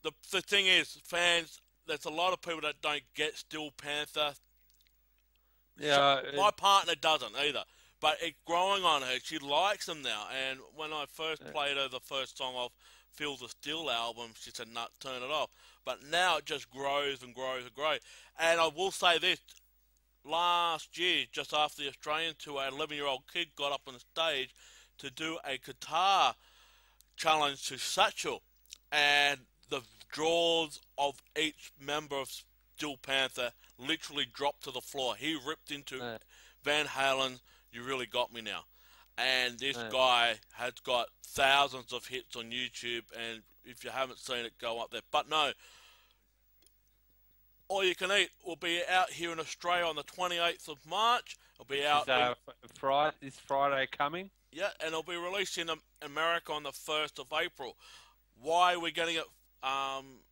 the thing is, fans, there's a lot of people that don't get Steel Panther. Yeah. My partner doesn't either, but it's growing on her. She likes them now. And when I first played her the first song off Feel the Steel album, she said, "Nut, turn it off." But now it just grows and grows and grows. And I will say this: last year, just after the Australian tour, an 11-year-old kid got up on the stage to do a guitar challenge to Satchel, and the jaws of each member of Steel Panther literally dropped to the floor. He ripped into Yeah. Van Halen, "You Really Got Me Now." And this Yeah. guy has got thousands of hits on YouTube, and if you haven't seen it, go up there. But no, All You Can Eat will be out here in Australia on the 28th of March. It'll be Which is out in, Friday. This Friday coming. yeah, and it'll be released in America on the 1st of April. Why are we getting it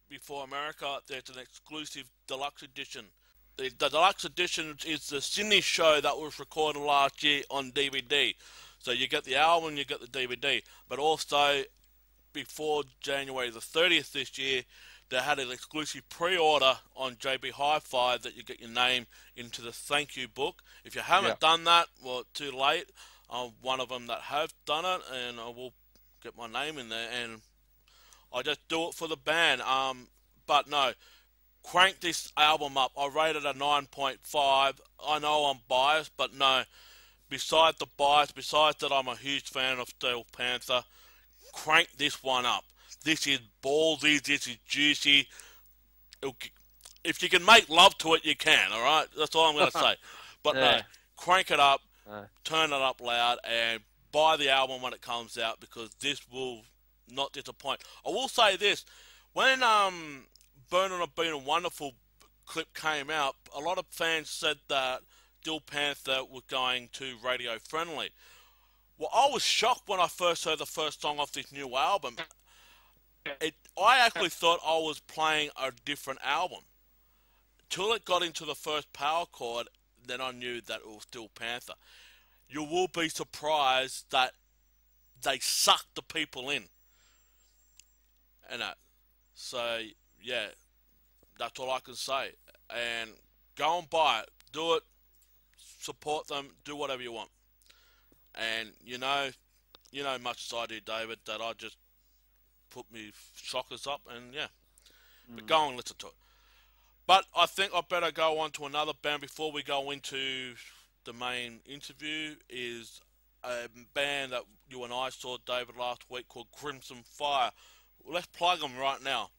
before America? There's an exclusive deluxe edition. The deluxe edition is the Sydney show that was recorded last year on DVD. So you get the album, you get the DVD, but also before January the 30th this year, they had an exclusive pre-order on JB Hi-Fi that you get your name into the thank you book. If you Yeah. haven't done that, well, too late. I'm one of them that have done it, and I will get my name in there, and I just do it for the band. But no, crank this album up. I rated a 9.5. I know I'm biased, but no. Besides the bias, besides that I'm a huge fan of Steel Panther, crank this one up. This is ballsy, this is juicy. If you can make love to it, you can, alright? That's all I'm going to say. But no, Yeah. crank it up, Uh, turn it up loud, and buy the album when it comes out, because this will not disappoint. I will say this, when Burning a Bean and Wonderful clip came out, a lot of fans said that Steel Panther was going to radio friendly. Well, I was shocked when I first heard the first song off this new album. I actually thought I was playing a different album. Till it got into the first power chord, then I knew that it was Steel Panther. You will be surprised that they suck the people in. And so, yeah, that's all I can say. And go and buy it. Do it. Support them. Do whatever you want. And you know much as I do, David, that I just put me shockers up, and yeah. But go and listen to it. But I think I better go on to another band before we go into the main interview. Is a band that you and I saw, David, last week called Crimson Fire. Well, let's plug them right now.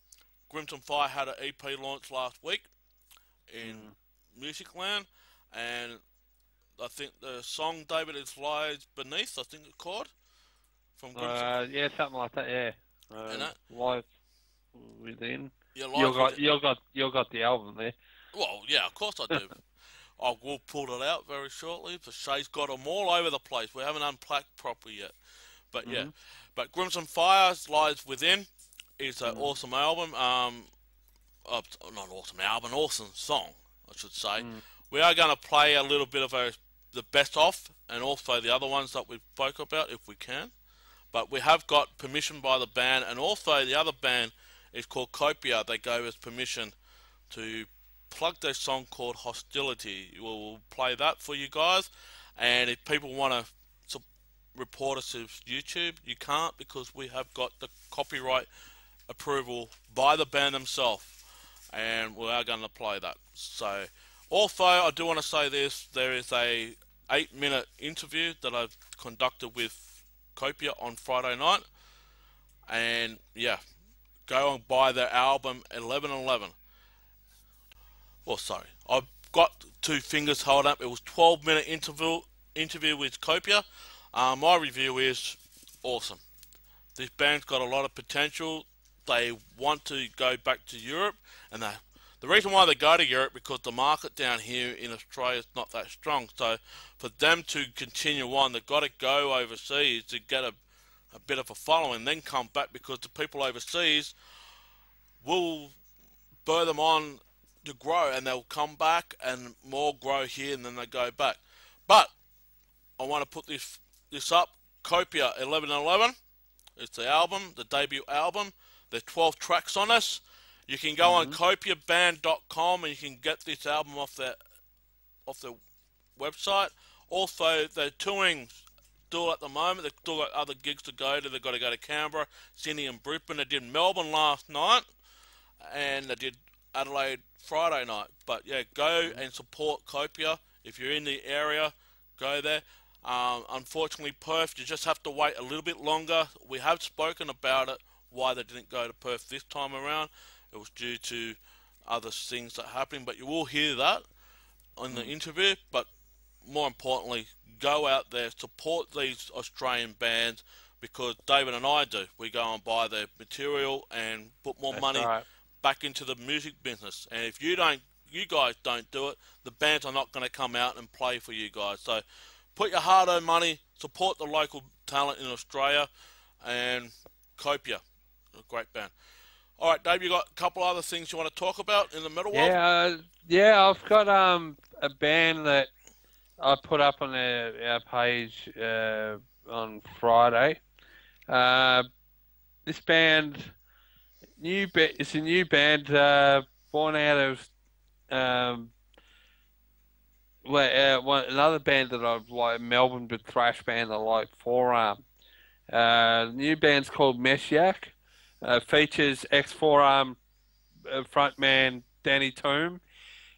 Crimson Fire had an EP launch last week in Musicland, and I think the song, David, is Lies Beneath, I think it's called, from Crimson. yeah, something like that. Yeah. And that, Live within. yeah, You got the album there. well, yeah, of course I do. I will pull it out very shortly, but Shay's got them all over the place. We haven't unpacked properly yet. But yeah, but Crimson Fire, Lies Within, is an awesome album. Not awesome album, awesome song, I should say. We are going to play a little bit of the best of, and also the other ones that we spoke about, if we can. But we have got permission by the band, and also the other band is called Copia. They gave us permission to plug their song called Hostility. We'll play that for you guys, and if people want to report us to YouTube, you can't, because we have got the copyright approval by the band themselves, and we are going to play that. So, also, I do want to say this: there is a 8-minute interview that I've conducted with Copia on Friday night, and yeah, go and buy their album 1111. Well, sorry, I've got two fingers held up. It was 12-minute interview with Copia. My review is awesome. This band's got a lot of potential. They want to go back to Europe, and the reason why they go to Europe, because the market down here in Australia is not that strong. So for them to continue on, they've got to go overseas to get a bit of a following, then come back, because the people overseas will spur them on to grow, and they'll come back and more grow here, and then they go back. But I want to put this up. Copia 1111. It's the album, the debut album. There's 12 tracks on this. You can go on copiaband.com and you can get this album off the website. Also, they're touring still at the moment. They've still got other gigs to go to. They've got to go to Canberra, Sydney and Brisbane. They did Melbourne last night, and they did Adelaide Friday night. But yeah, go and support Copia. If you're in the area, go there. Unfortunately, Perth, you just have to wait a little bit longer. We have spoken about it, why they didn't go to Perth this time around. It was due to other things that happened, but you will hear that on the interview. But more importantly, go out there, support these Australian bands, because David and I do. We go and buy their material and put more money back into the music business. And if you guys don't do it, the bands are not going to come out and play for you guys. So put your hard-earned money, support the local talent in Australia, and Copia, a great band. All right, Dave, you got a couple other things you want to talk about in the metal world? Yeah, I've got a band that I put up on our page on Friday. Uh, this band, it's a new band born out of um, another band that I like, Melbourne, but thrash band I like, Forearm. The new band's called Messiac. Features ex-Forearm frontman Danny Toom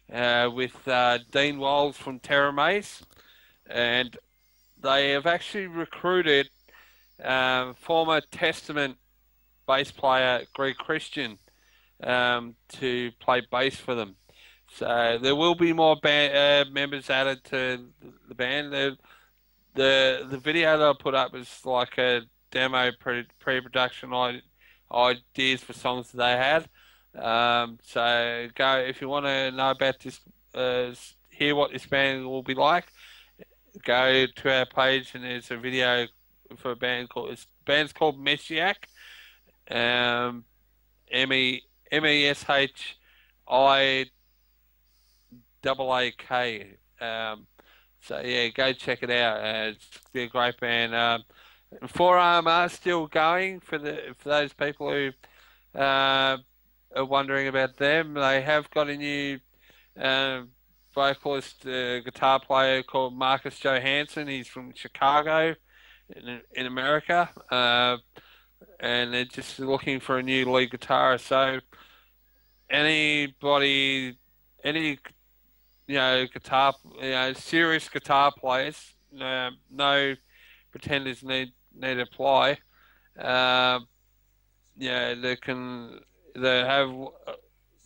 with Dean Wiles from Terra Mace, and they have actually recruited former Testament bass player Greg Christian to play bass for them. So there will be more members added to the band. The video that I put up was like a demo pre-production ideas for songs that they had. So go if you want to know about this, hear what this band will be like. Go to our page and there's a video for a band band's called Messiac. MESHIAAK. So yeah, go check it out. It's be a great band. Forearm are still going for those people who are wondering about them. They have got a new vocalist, guitar player called Marcus Johansson. He's from Chicago in America, and they're just looking for a new lead guitarist. So anybody, any serious guitar players, no pretenders need to apply. They have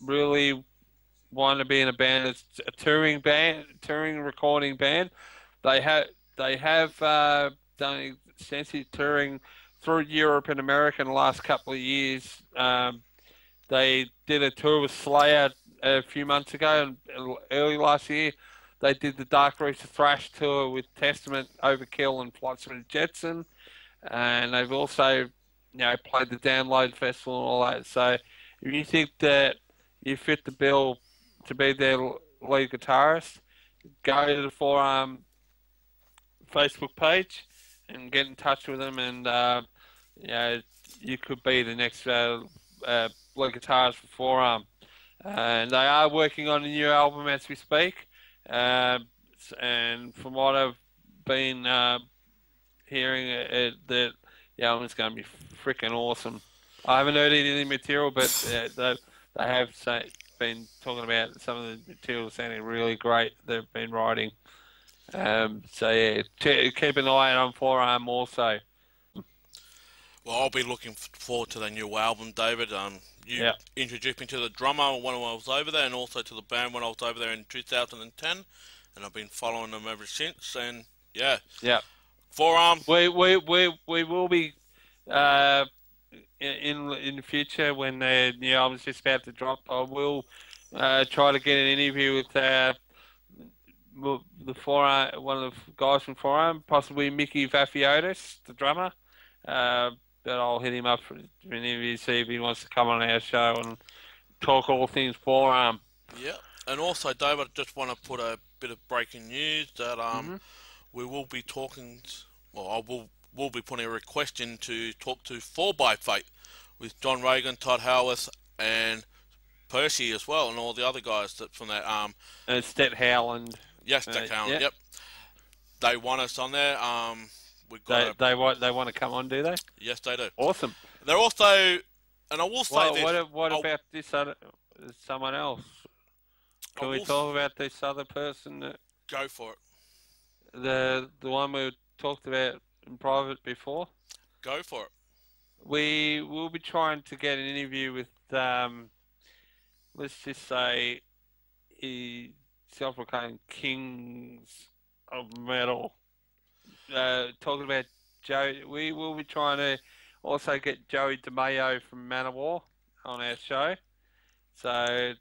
really want to be in a band. It's a touring recording band. They have done extensive touring through Europe and America in the last couple of years. They did a tour with Slayer a few months ago, and early last year they did the Dark Roots of Thrash tour with Testament, Overkill, and Flotsam and Jetsam, and they've also played the Download Festival and all that. So if you think that you fit the bill to be their lead guitarist, go to the Forearm Facebook page and get in touch with them, and you could be the next lead guitarist for Forearm. And they are working on a new album as we speak. And from what I've been hearing, that the album's going to be freaking awesome. I haven't heard any material, but they have been talking about some of the material sounding really great. They've been writing. So yeah, keep an eye on Forearm also. Well, I'll be looking forward to the new album, David. You introduced me to the drummer when I was over there, and also to the band when I was over there in 2010, and I've been following them ever since. And yeah, Forearm. We will be in the future when the new album's just about to drop. I will try to get an interview with the Forearm, one of the guys from Forearm, possibly Mickey Vafiotis, the drummer. But I'll hit him up for an interview, see if he wants to come on our show and talk all things Forearm. Yeah, and also, David, I just want to put a bit of breaking news that we will be talking. Well, will be putting a request in to talk to 4x with John Reagan, Todd Howarth, and Percy as well, and all the other guys that from that Stet Howland. Yes, Stet Howland. Yep. They want us on there. They want to come on, do they? Yes, they do. Awesome. They're also, and I will say this. What about this other someone else? Can we talk about this other person? Go for it. The one we talked about in private before. Go for it. We will be trying to get an interview with let's just say, self-proclaimed kings of metal. Talking about Joe, we will be trying to also get Joey DeMayo from Manowar on our show. So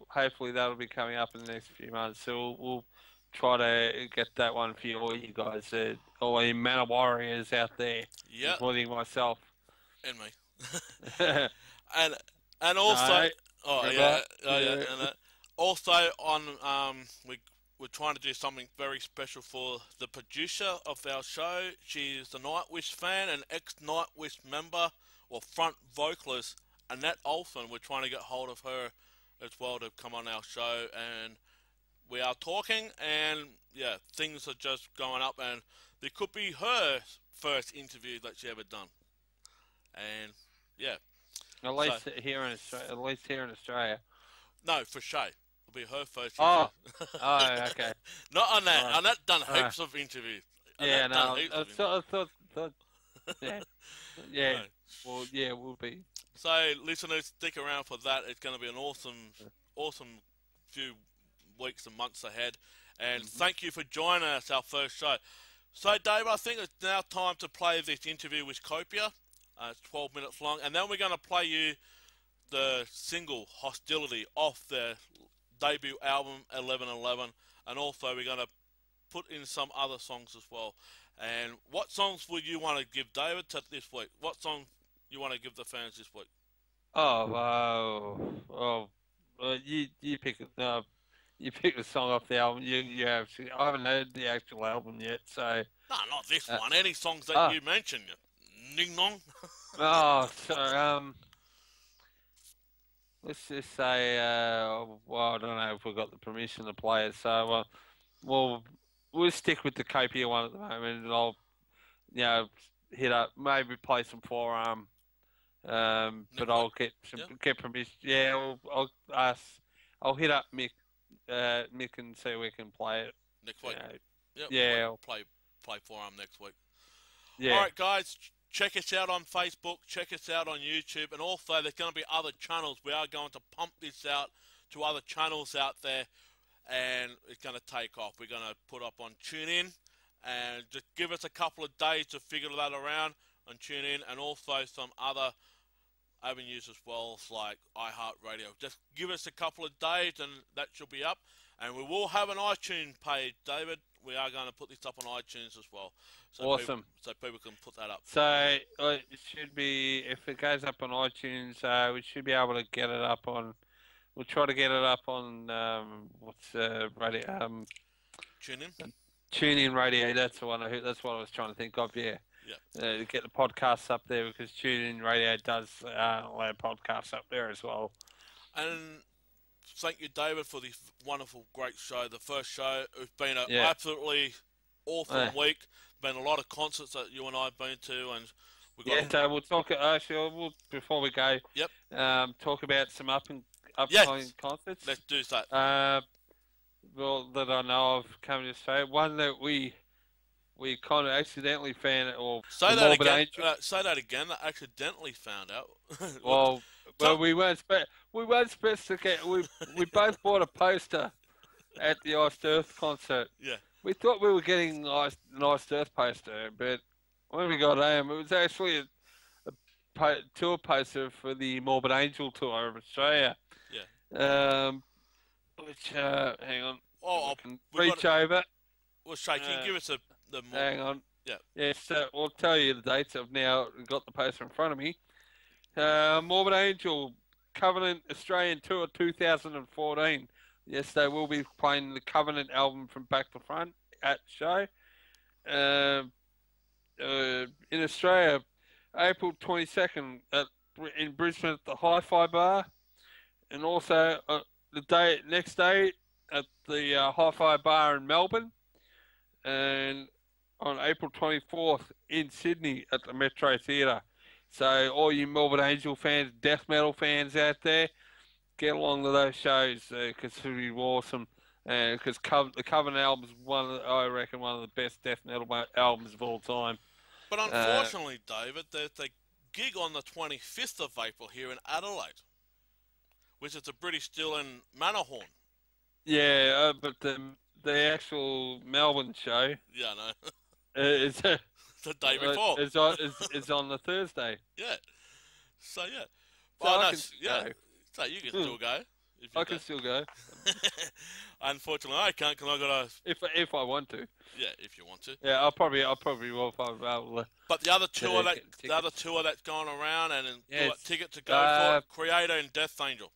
hopefully that'll be coming up in the next few months. So we'll try to get that one for all you guys, all you Manowar warriors out there, including myself and me, and also, no, and also on we're trying to do something very special for the producer of our show. She's a Nightwish fan and ex-Nightwish member or front vocalist, Annette Olsen. We're trying to get hold of her as well to come on our show, and we are talking, and yeah, things are just going up, and there could be her first interview that she ever done, and yeah. At So least here in Australia. At least here in Australia. no, for Shay, it'll be her first Oh, interview. oh, okay. Not on that. Alright. On that done heaps of interviews. Yeah, Annette no, done heaps I of interviews. thought, yeah, yeah. No. Well, yeah, we'll be. So, listeners, stick around for that. It's going to be an awesome few weeks and months ahead. And thank you for joining us, our first show. So, Dave, I think it's now time to play this interview with Copia. It's 12 minutes long. And then we're going to play you the single Hostility off their debut album, 1111. And also, we're going to put in some other songs as well. And what songs would you want to give David to this week? What song you want to give the fans this week? You pick it. You pick the song off the album. You have. I haven't heard the actual album yet, so. No, not this one. Any songs that you mentioned. Ning Nong. Let's just say. Well, I don't know if we've got the permission to play it, so we'll stick with the Copia one at the moment, and I'll, hit up, maybe play some Forearm, but I'll get permission. Yeah, I'll hit up Mick and see if we can play it next week. Yeah, play Forearm next week. Yeah. All right, guys, check us out on Facebook, check us out on YouTube, and also there's going to be other channels. We are going to pump this out to other channels out there, and it's going to take off. We're going to put up on TuneIn, and just give us a couple of days to figure that around on TuneIn, and also some other avenues as well, like iHeartRadio. Just give us a couple of days, and that should be up. And we will have an iTunes page, David. We are going to put this up on iTunes as well. So awesome. So people can put that up. So it should be, if it goes up on iTunes, we should be able to get it up on. We'll try to get it up on radio? TuneIn Radio. That's the one. That's what I was trying to think of. Yeah. Yeah. To get the podcasts up there, because TuneIn Radio does allow podcasts up there as well. And thank you, David, for this wonderful, great show. The first show. It's been an absolutely awesome week. Been a lot of concerts that you and I have been to, and we've got. So we'll talk. Actually, before we go. Yep. Talk about some upcoming concerts. Let's do that. Well, that I know of coming to Australia. One that we kind of accidentally found, or say that again. Say that again. That accidentally found out. well, we weren't supposed to get. We both bought a poster at the Iced Earth concert. Yeah. We thought we were getting an Iced Earth poster, but when we got home, it was actually a tour poster for the Morbid Angel tour of Australia. Yeah. Which hang on. Oh, I can reach over. Well, Shay, can you give us the more... Hang on. Yeah. Yes, I'll tell you the dates. I've now got the poster in front of me. Morbid Angel Covenant Australian Tour 2014. Yes, they will be playing the Covenant album from back to front at the show. In Australia, April 22nd in Brisbane at the Hi-Fi Bar, and also the next day at the Hi-Fi Bar in Melbourne, and on April 24th in Sydney at the Metro Theatre. So all you Morbid Angel fans, death metal fans out there, get along to those shows because it'll be awesome. Because the Covenant album is I reckon one of the best death metal albums of all time. But unfortunately, David, there's a gig on the 25th of April here in Adelaide, which is the British Steel and Manahorn. Yeah, but the actual Melbourne show. Yeah, I know. Is the day before. Is on the Thursday. Yeah. So yeah. So I can go. So you can still go. I can still go. Unfortunately, I can't because I got to. If I want to. Yeah, if you want to. Yeah, I'll probably will if I'm able to. But the other tour that's going around and ticket to go for Creator and Death Angel.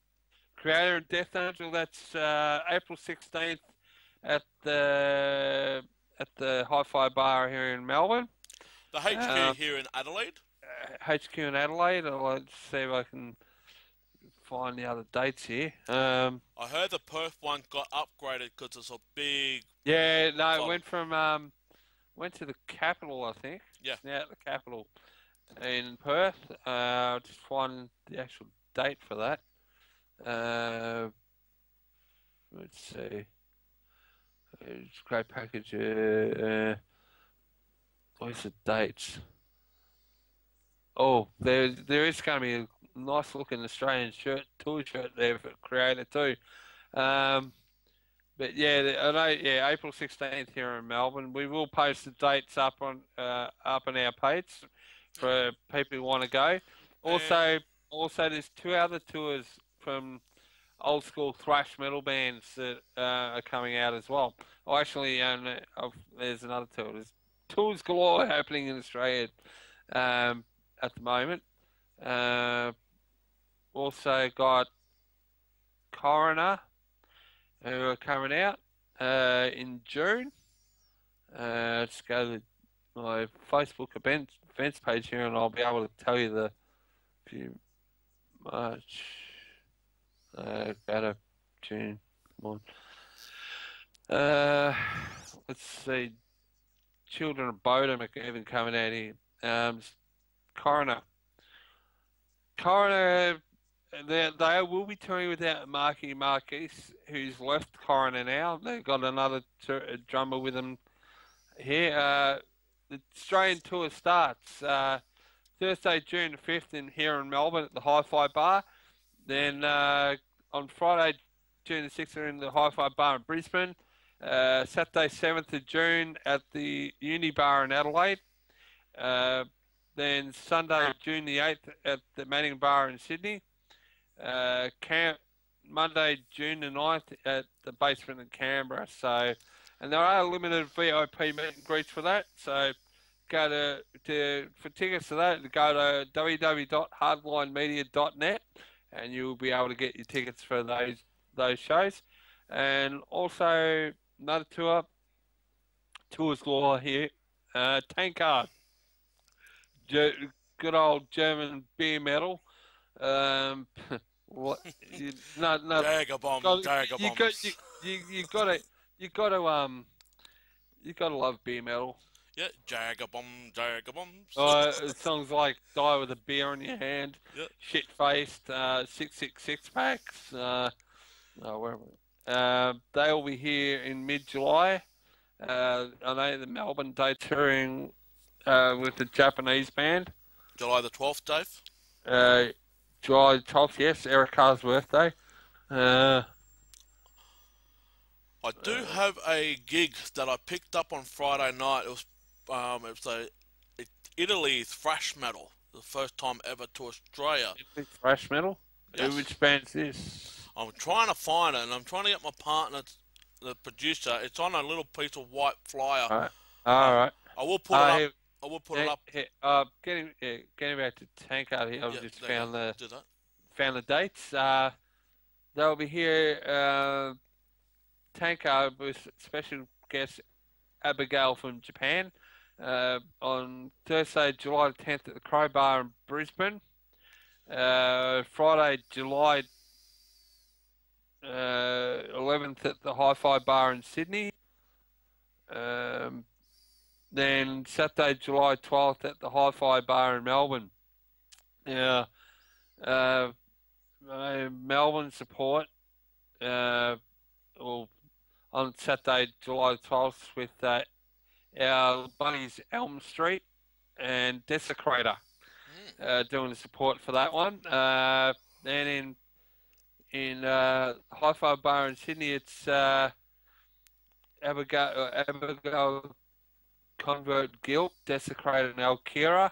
Creator and Death Angel. That's April 16th at the Hi-Fi Bar here in Melbourne. The HQ Um, here in Adelaide. HQ in Adelaide. I'll see if I can find the other dates here. I heard the Perth one got upgraded because it's a big Yeah, no, it follow. went to the capital, I think. Yeah, It's now at the capital in Perth. Just find the actual date for that. Uh, let's see. It's a great package. Where's the dates? Oh, there is going to be a nice looking Australian tour shirt there for creator too. Um, but yeah, I know. Yeah, April 16th here in Melbourne. We will post the dates up on our page yep. for people who want to go. And Also, there's two other tours from old school thrash metal bands that are coming out as well. Oh, actually, there's another tour. There's tours galore happening in Australia at the moment. Uh, Also got Coroner, who are coming out in June. Just go to my Facebook events page here, and I'll be able to tell you the few March. Go to June. Come on. Let's see. Children of Bodom are even coming out here. Coroner. Coroner, they will be touring without Marky Marquis, who's left Coroner now. They've got another drummer with them here. The Australian tour starts Thursday, June 5th, here in Melbourne at the Hi-Fi Bar. Then on Friday, June the 6th, we're in the Hi-Fi Bar in Brisbane. Saturday, 7th of June at the Uni Bar in Adelaide. Then Sunday, June the 8th at the Manning Bar in Sydney. Monday, June the 9th at the Basement in Canberra. So, and there are limited VIP meet and greets for that. So go for tickets to that, go to www.hardlinemedia.net and you'll be able to get your tickets for those shows. And also another tours galore here, Tankard. Good old German beer metal. Um, what? No, Dagger bomb, got, dagger you bombs. got you got to you got to you got to love beer metal. Yeah, Jagger bomb, Jagger bombs. Songs like "Die with a Beer in Your Hand," Yeah, "Shit Faced," "666 Packs." Where am I? They will be here in mid-July. I know the Melbourne day touring with the Japanese band. July the 12th, Dave. Uh, July 12th, yes, Eric Carr's birthday. Uh, I do uh, have a gig that I picked up on Friday night. It was Italy thrash metal, the first time ever to Australia. thrash metal. Yes, Which band's this? I'm trying to find it, and I'm trying to get my partner, the producer. It's on a little piece of white flyer. All right. Uh, All right. I will put it up. Here, I will put it up. getting back to Tankard here. I've Yeah, just there you found go. Do that. the dates. They'll be here. Tankard with special guest Abigail from Japan on Thursday, July 10th at the Crow Bar in Brisbane. Friday, July 11th at the Hi-Fi Bar in Sydney. Then Saturday, July 12th at the Hi-Fi Bar in Melbourne. Now, Melbourne support well, on Saturday, July 12th with our buddies Elm Street and Desecrator Mm. doing the support for that one. Then in Hi-Fi Bar in Sydney, it's Abigail Convert Guild, Desecrator and Alkira.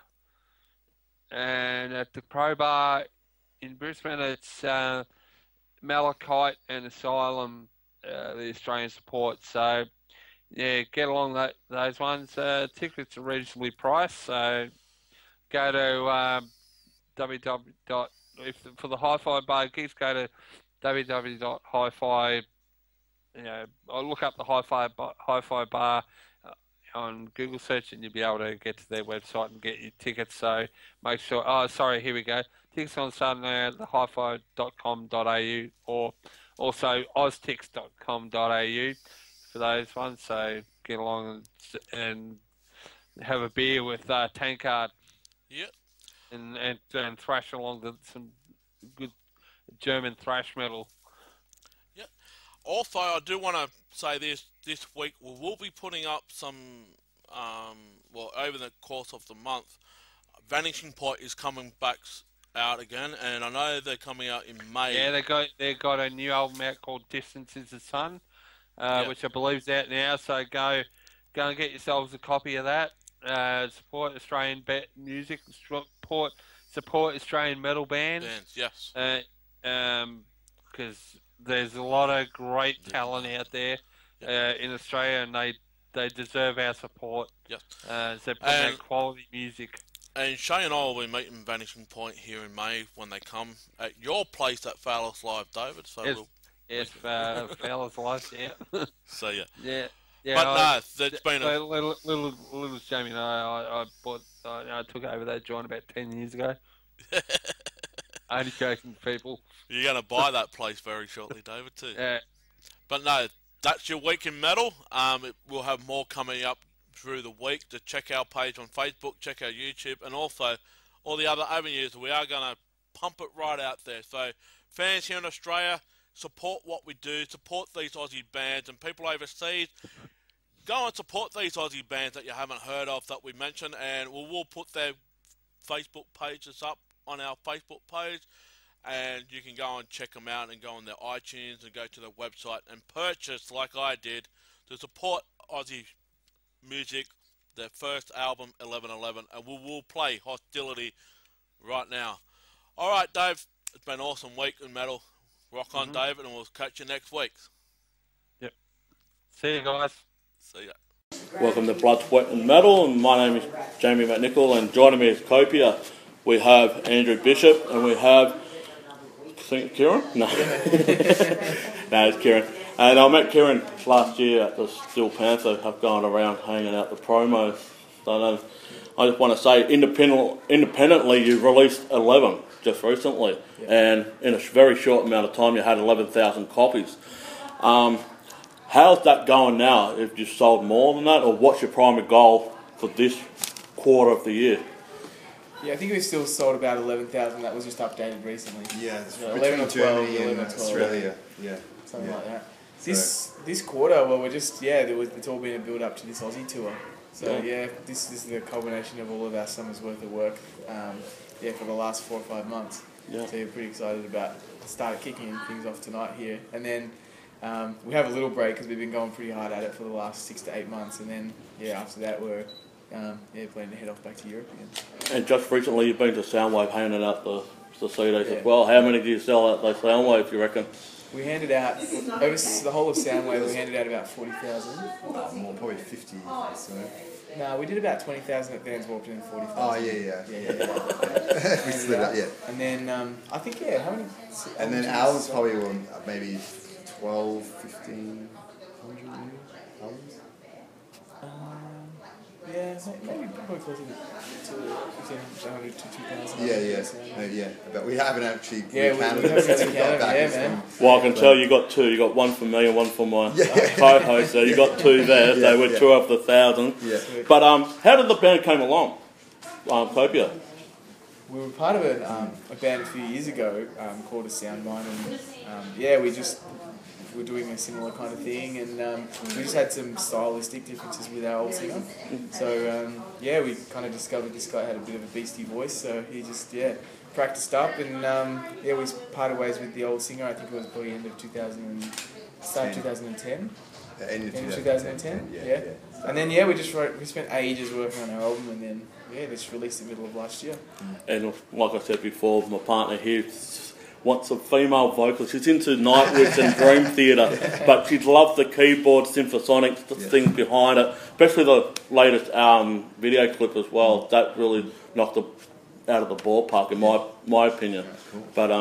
And at the Pro Bar in Brisbane, it's Malachite and Asylum, the Australian support. So, yeah, get along those ones. Tickets are reasonably priced, so go to for the Hi-Fi Bar gigs, go to www.hifi I'll look up the Hi-Fi Bar on Google search, and you'll be able to get to their website and get your tickets. So make sure. Oh, sorry, here we go. Tickets on sale now at hifi.com.au or also oztix.com.au for those ones. So get along and have a beer with Tankard. Yep. And thrash along to some good German thrash metal. Yep. Also, I do want to say this week we will be putting up some, over the course of the month, Vanishing Point is coming back out again, and I know they're coming out in May. Yeah, they got a new album out called Distance is the Sun, which I believe is out now. So go and get yourselves a copy of that. Support Australian music. Support Australian metal bands. Yes. Because there's a lot of great talent out there in Australia, and they deserve our support. Yes. So put out quality music. And Shay and I will be meeting Vanishing Point here in May when they come at your place at Fowler's Live, David. So yes, Fowler's Live, yeah. So yeah. Yeah. But it's been a little Jamie and I took over that joint about 10 years ago. Only joking, people. You're going to buy that place very shortly, David, too. Yeah. But no, that's your week in metal. We'll have more coming up through the week. To check our page on Facebook, check our YouTube, and also all the other avenues. We are going to pump it right out there. So fans here in Australia, support what we do, support these Aussie bands, and people overseas, go and support these Aussie bands that you haven't heard of that we mentioned, and we'll put their Facebook pages up on our Facebook page, and you can go and check them out and go on their iTunes and go to their website and purchase, like I did, to support Aussie music, their first album, 1111, and we will play Hostility right now. Alright, Dave, it's been an awesome week in metal. Rock on, David, and we'll catch you next week. Yep. See you guys. See ya. Welcome to Blood, Sweat and Metal, and my name is Jamie McNichol, and joining me is Copia. We have Andrew Bishop, and we have Kieran? No. No, it's Kieran. And I met Kieran last year at the Steel Panther. I've gone around hanging out the promos. So I just want to say, independently, you've released 11 just recently, and in a very short amount of time, you had 11,000 copies. How's that going now? If you've sold more than that, or what's your primary goal for this quarter of the year? Yeah, I think we've still sold about 11,000. That was just updated recently. Yeah, it's 11 or 12, Germany 11 and or 12. Australia. Yeah, something like that. This quarter, well, we're just it's all been a build up to this Aussie tour. So this is the culmination of all of our summer's worth of work. For the last 4 or 5 months. Yeah. So you're pretty excited about start kicking things off tonight here, and then we have a little break because we've been going pretty hard at it for the last 6 to 8 months, and then after that we're planning to head off back to Europe again. And just recently you've been to Soundwave handing out the CDs as well. How many do you sell at those Soundwaves, you reckon? We handed out, over the whole of Soundwave, we handed out about 40,000. More, probably 50. So. No, we did about 20,000 at Vans Warped and 40,000. Oh, yeah. We split up, yeah. And then, I think, how many? And then albums probably were maybe 12, 15, 100 albums. Maybe probably closer to 1,500 to 2,000. Yeah. But we haven't actually recounted it. Man. Well, I can tell you got two. You got one for me and one for my co-host. So you got two there. So we're 2 of the 1,000. Yeah. But how did the band came along? Copia. We were part of a band a few years ago called A Sound Mind, and we're doing a similar kind of thing, and we just had some stylistic differences with our old singer. So we kind of discovered this guy had a bit of a beastie voice, so he just practiced up, and we parted ways with the old singer. I think it was probably end of 2010. End of 2010. Yeah. And then we spent ages working on our album, and then just released in the middle of last year. And like I said before, my partner here wants a female vocalist. She's into Nightwish and Dream Theater, but she'd love the keyboard, symphonic things behind it, especially the latest video clip as well. That really knocked her out of the ballpark, in my opinion. Cool. But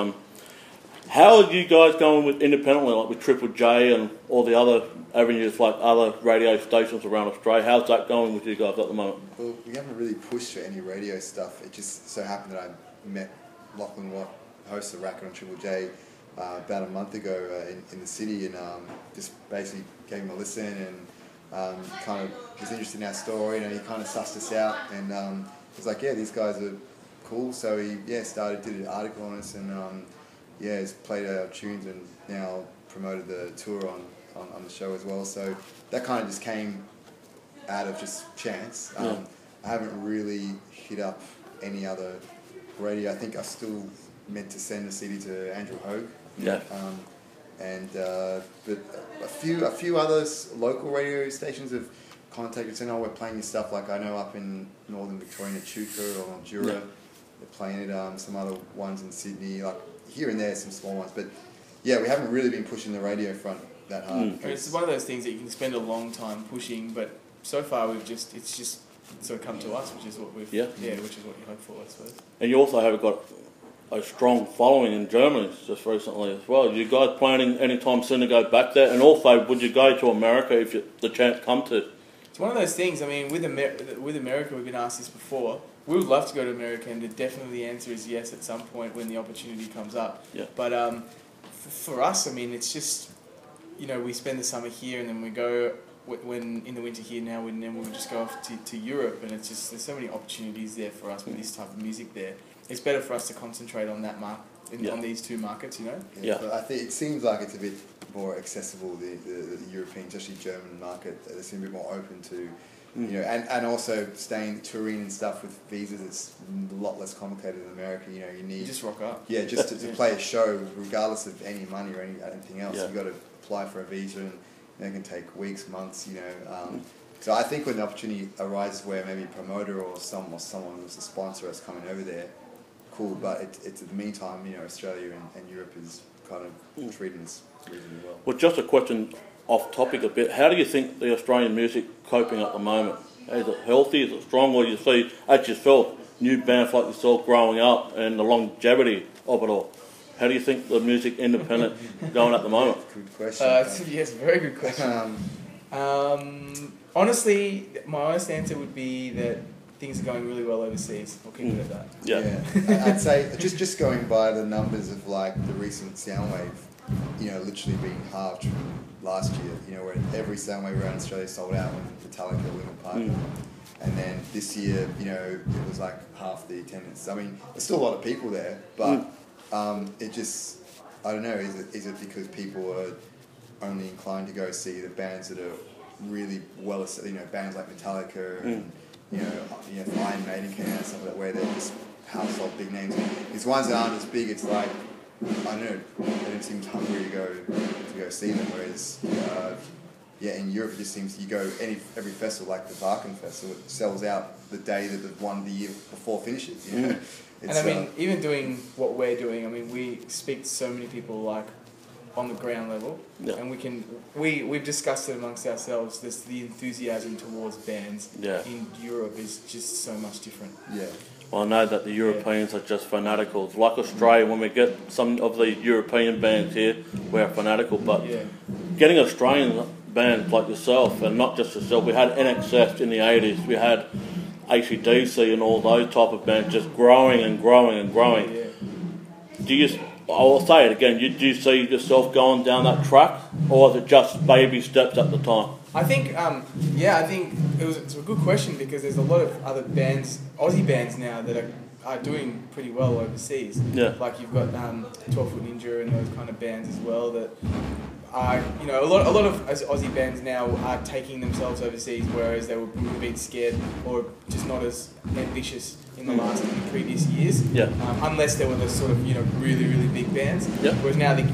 How are you guys going with independently, like with Triple J and all the other avenues, like other radio stations around Australia? How's that going with you guys at the moment? Well, we haven't really pushed for any radio stuff. It just so happened that I met Lachlan Watt, host of Racket on Triple J, about a month ago in the city, and just basically gave him a listen and kind of was interested in our story. He kind of sussed us out and was like, yeah, these guys are cool. So he did an article on us and he's played our tunes and now promoted the tour on the show as well. So that kind of just came out of just chance. I haven't really hit up any other radio. I think I still meant to send a CD to Andrew Hogue. Yeah. But a few others local radio stations have contacted saying, "Oh, we're playing your stuff." Like I know up in northern Victoria, Chuka or Mildura, they're playing it. Some other ones in Sydney, like here and there, some small ones. But yeah, we haven't really been pushing the radio front that hard. It's one of those things that you can spend a long time pushing, but so far it's just sort of come to us, which is what which is what you hope for, I suppose. And you also have got a strong following in Germany just recently as well. Are you guys planning anytime soon to go back there? And also, would you go to America if the chance come to? It's one of those things. I mean, with America, we've been asked this before. We would love to go to America, and definitely the answer is yes at some point when the opportunity comes up. Yeah. But for us, I mean, it's just, we spend the summer here, and then we go when in the winter here now, and then we'll just go off to Europe, and it's just there's so many opportunities there for us with this type of music there. It's better for us to concentrate on that on these two markets, Yeah. But I think it seems like it's a bit more accessible, the European, especially German market. They seem a bit more open to, and also touring and stuff with visas. It's a lot less complicated than America. You need just rock up. Yeah, just to play a show, regardless of any money or anything else. Yeah. You've got to apply for a visa, and it can take weeks, months. So I think when the opportunity arises where maybe a promoter or someone who's a sponsor is coming over there, cool. But it's in the meantime, Australia and Europe is kind of treating us reasonably well. Well, just a question off topic a bit. How do you think the Australian music coping at the moment? Is it healthy? Is it strong? Or you see, as yourself, new bands like yourself growing up and the longevity of it all? How do you think the music independent going at the moment? Good question. Yes, very good question. Honestly, my honest answer would be that things are going really well overseas. We'll keep it at that. Yeah. I'd say just going by the numbers of like the recent Soundwave, literally being halved from last year. Where every Soundwave around Australia sold out when Metallica, Linkin Park, and then this year, it was like half the attendance. I mean, there's still a lot of people there, but it just, I don't know. Is it because people are only inclined to go see the bands that are really well, bands like Metallica and Iron Maiden came out, stuff like that, where they're just household big names. These ones that aren't as big, it's like, I don't know, they don't seem hungry to go see them. Whereas, in Europe it just seems you go every festival, like the Barken Festival, it sells out the day that the one the year before finishes. And I mean, even doing what we're doing, I mean, we speak to so many people like on the ground level, and we've discussed it amongst ourselves. The enthusiasm towards bands in Europe is just so much different. Yeah. Well, I know that the Europeans are just fanatical. Like Australia, when we get some of the European bands here, we're fanatical. But getting Australian bands like yourself, and not just yourself, we had NXS in the 80s, we had AC/DC and all those type of bands just growing and growing and growing. Yeah. I will say it again, do you see yourself going down that track, or is it just baby steps at the time? I think, it's a good question because there's a lot of other bands, Aussie bands now that are doing pretty well overseas. Yeah. Like you've got 12 Foot Ninja and those kind of bands as well that are, a lot of Aussie bands now are taking themselves overseas, whereas they were being scared or just not as ambitious in the previous years. Yeah. Unless there were the sort of really really big bands. Yep. Whereas now they're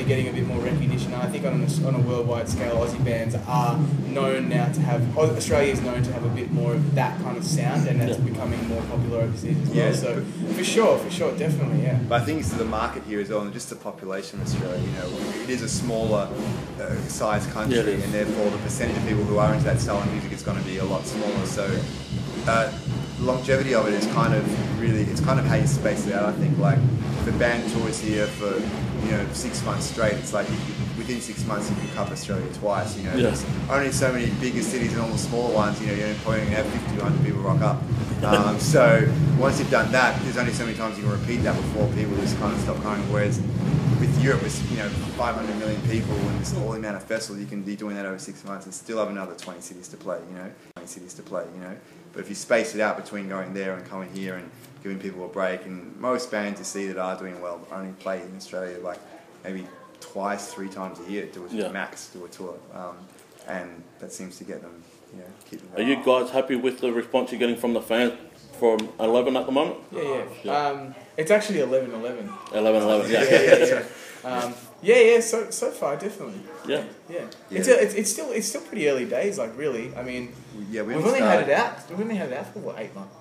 getting a bit more recognition. And I think on a worldwide scale, Aussie bands are known now to have. Australia is known to have a bit more of that kind of sound, and that's becoming more popular overseas as well. Yeah. So for sure, definitely, yeah. But I think it's the market here as well, and just the population of Australia. It is a smaller size country, and therefore the percentage of people who are into that style of music is going to be a lot smaller. So the longevity of it is kind of how you space it out. I think like if a band tours here for 6 months straight, it's like within 6 months you can cover Australia twice. There's only so many bigger cities and all the smaller ones. You're probably going to have 50 to 100 people rock up. So once you've done that, there's only so many times you can repeat that before people just kind of stop coming. Whereas with Europe, it's 500 million people and it's all the amount of festivals, you can be doing that over 6 months and still have another 20 cities to play. 20 cities to play. But if you space it out between going there and coming here and giving people a break, and most bands you see that are doing well only play in Australia like maybe twice, 3 times a year, do a tour, and that seems to get them, keep them going. Are you guys happy with the response you're getting from the fans from 11 at the moment? Yeah. It's actually 11-11. 11-11, yeah. So far, definitely. Yeah. It's still pretty early days. Like really, I mean, we've only had it out. We've only had it out for what,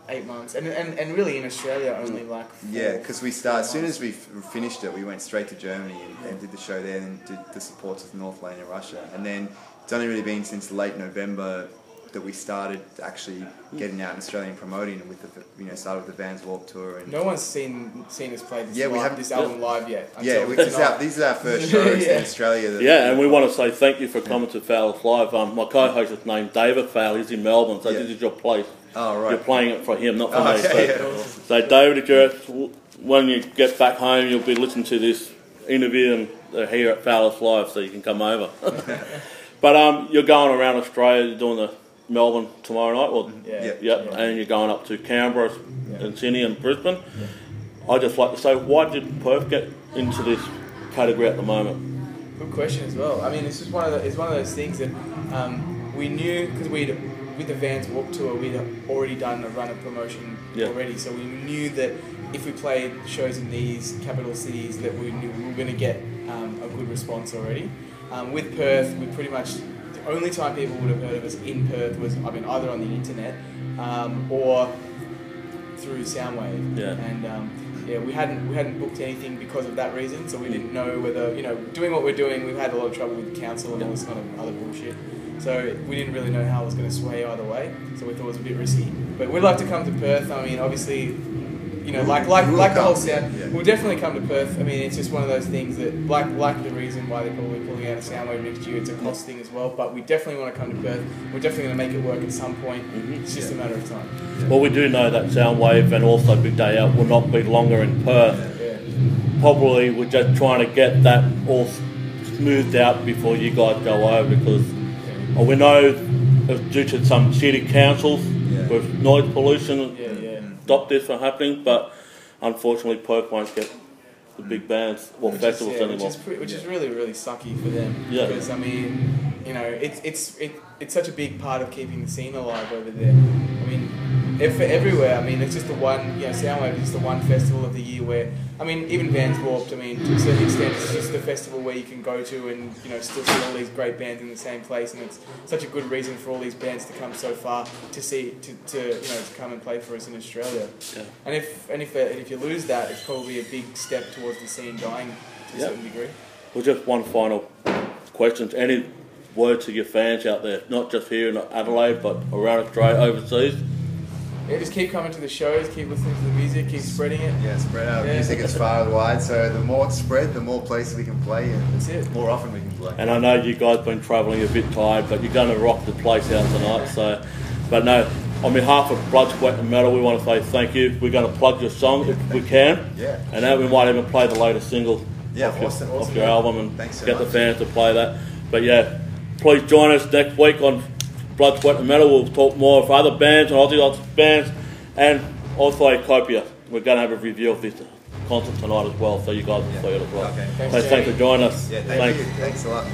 8 months, and really in Australia only like 4, because we started as soon as we finished it, we went straight to Germany and did the show there, and did the supports of North Lane in Russia, and then it's only really been since late November that we started actually getting out in Australia and promoting, and with the started with the Vans Warped Tour. And no one's seen us play this, we haven't this album live yet. These are our first shows in Australia. And we want to say thank you for coming to Fowler's Live. My co-host is named David Fowler. He's in Melbourne, so this is your place. Oh, right. You're playing it for him, not for me. Okay, So David, when you get back home, you'll be listening to this interview and here at Fowler's Live, so you can come over. But you're going around Australia, you're doing the Melbourne tomorrow night, and you're going up to Canberra and Sydney and Brisbane. I'd just like to say, why did Perth get into this category at the moment? Good question as well. I mean, it's just one of those things that we knew, because with the Vans Warped Tour, we'd already done a run of promotion already, so we knew that if we played shows in these capital cities, that we knew we were going to get a good response already. With Perth, we pretty much, the only time people would have heard of us in Perth was, either on the internet or through Soundwave. And we hadn't booked anything because of that reason, so we didn't know whether, doing what we're doing, we've had a lot of trouble with council and all this kind of other bullshit. So we didn't really know how it was going to sway either way, so we thought it was a bit risky. But we'd like to come to Perth. I mean, obviously, like the whole sound, we'll definitely come to Perth. I mean, it's just one of those things that, like the reason why they're probably pulling out of Soundwave next year, it's a cost thing as well. But we definitely want to come to Perth. We're definitely going to make it work at some point. It's just a matter of time. Well, we do know that Soundwave and also Big Day Out will not be longer in Perth. Probably we're just trying to get that all smoothed out before you guys go over, because we know due to some city councils with noise pollution, stop this from happening, but unfortunately Perth won't get the big bands or festivals anymore. Which is really, really sucky for them. Because, I mean, it's such a big part of keeping the scene alive over there. I mean, everywhere. I mean, it's just the one, Soundwave is just the one festival of the year where, I mean, even Vans Warped, I mean, to a certain extent, it's just the festival where you can go to and, still see all these great bands in the same place, and it's such a good reason for all these bands to come so far to come and play for us in Australia. And if you lose that, it's probably a big step towards the scene dying to a certain degree. Well, just one final question. Any word to your fans out there, not just here in Adelaide, but around Australia, overseas? Yeah, just keep coming to the shows, keep listening to the music, keep spreading it. Yeah, spread our music as far and wide, so the more it's spread, the more places we can play, and that's it. More often we can play. And I know you guys have been travelling a bit tired, but you're going to rock the place out tonight. So, but no, on behalf of Blood, Sweat and Metal, we want to say thank you. We're going to plug your song if we can. And now we might even play the latest single off your album and get the fans to play that. But please join us next week on Blood, Sweat and Metal. We'll talk more of other bands and Aussie bands, and also Copia. We're going to have a review of this concert tonight as well, so you guys will see it as well. Okay. Thanks for joining us. Thank you. Thanks a lot.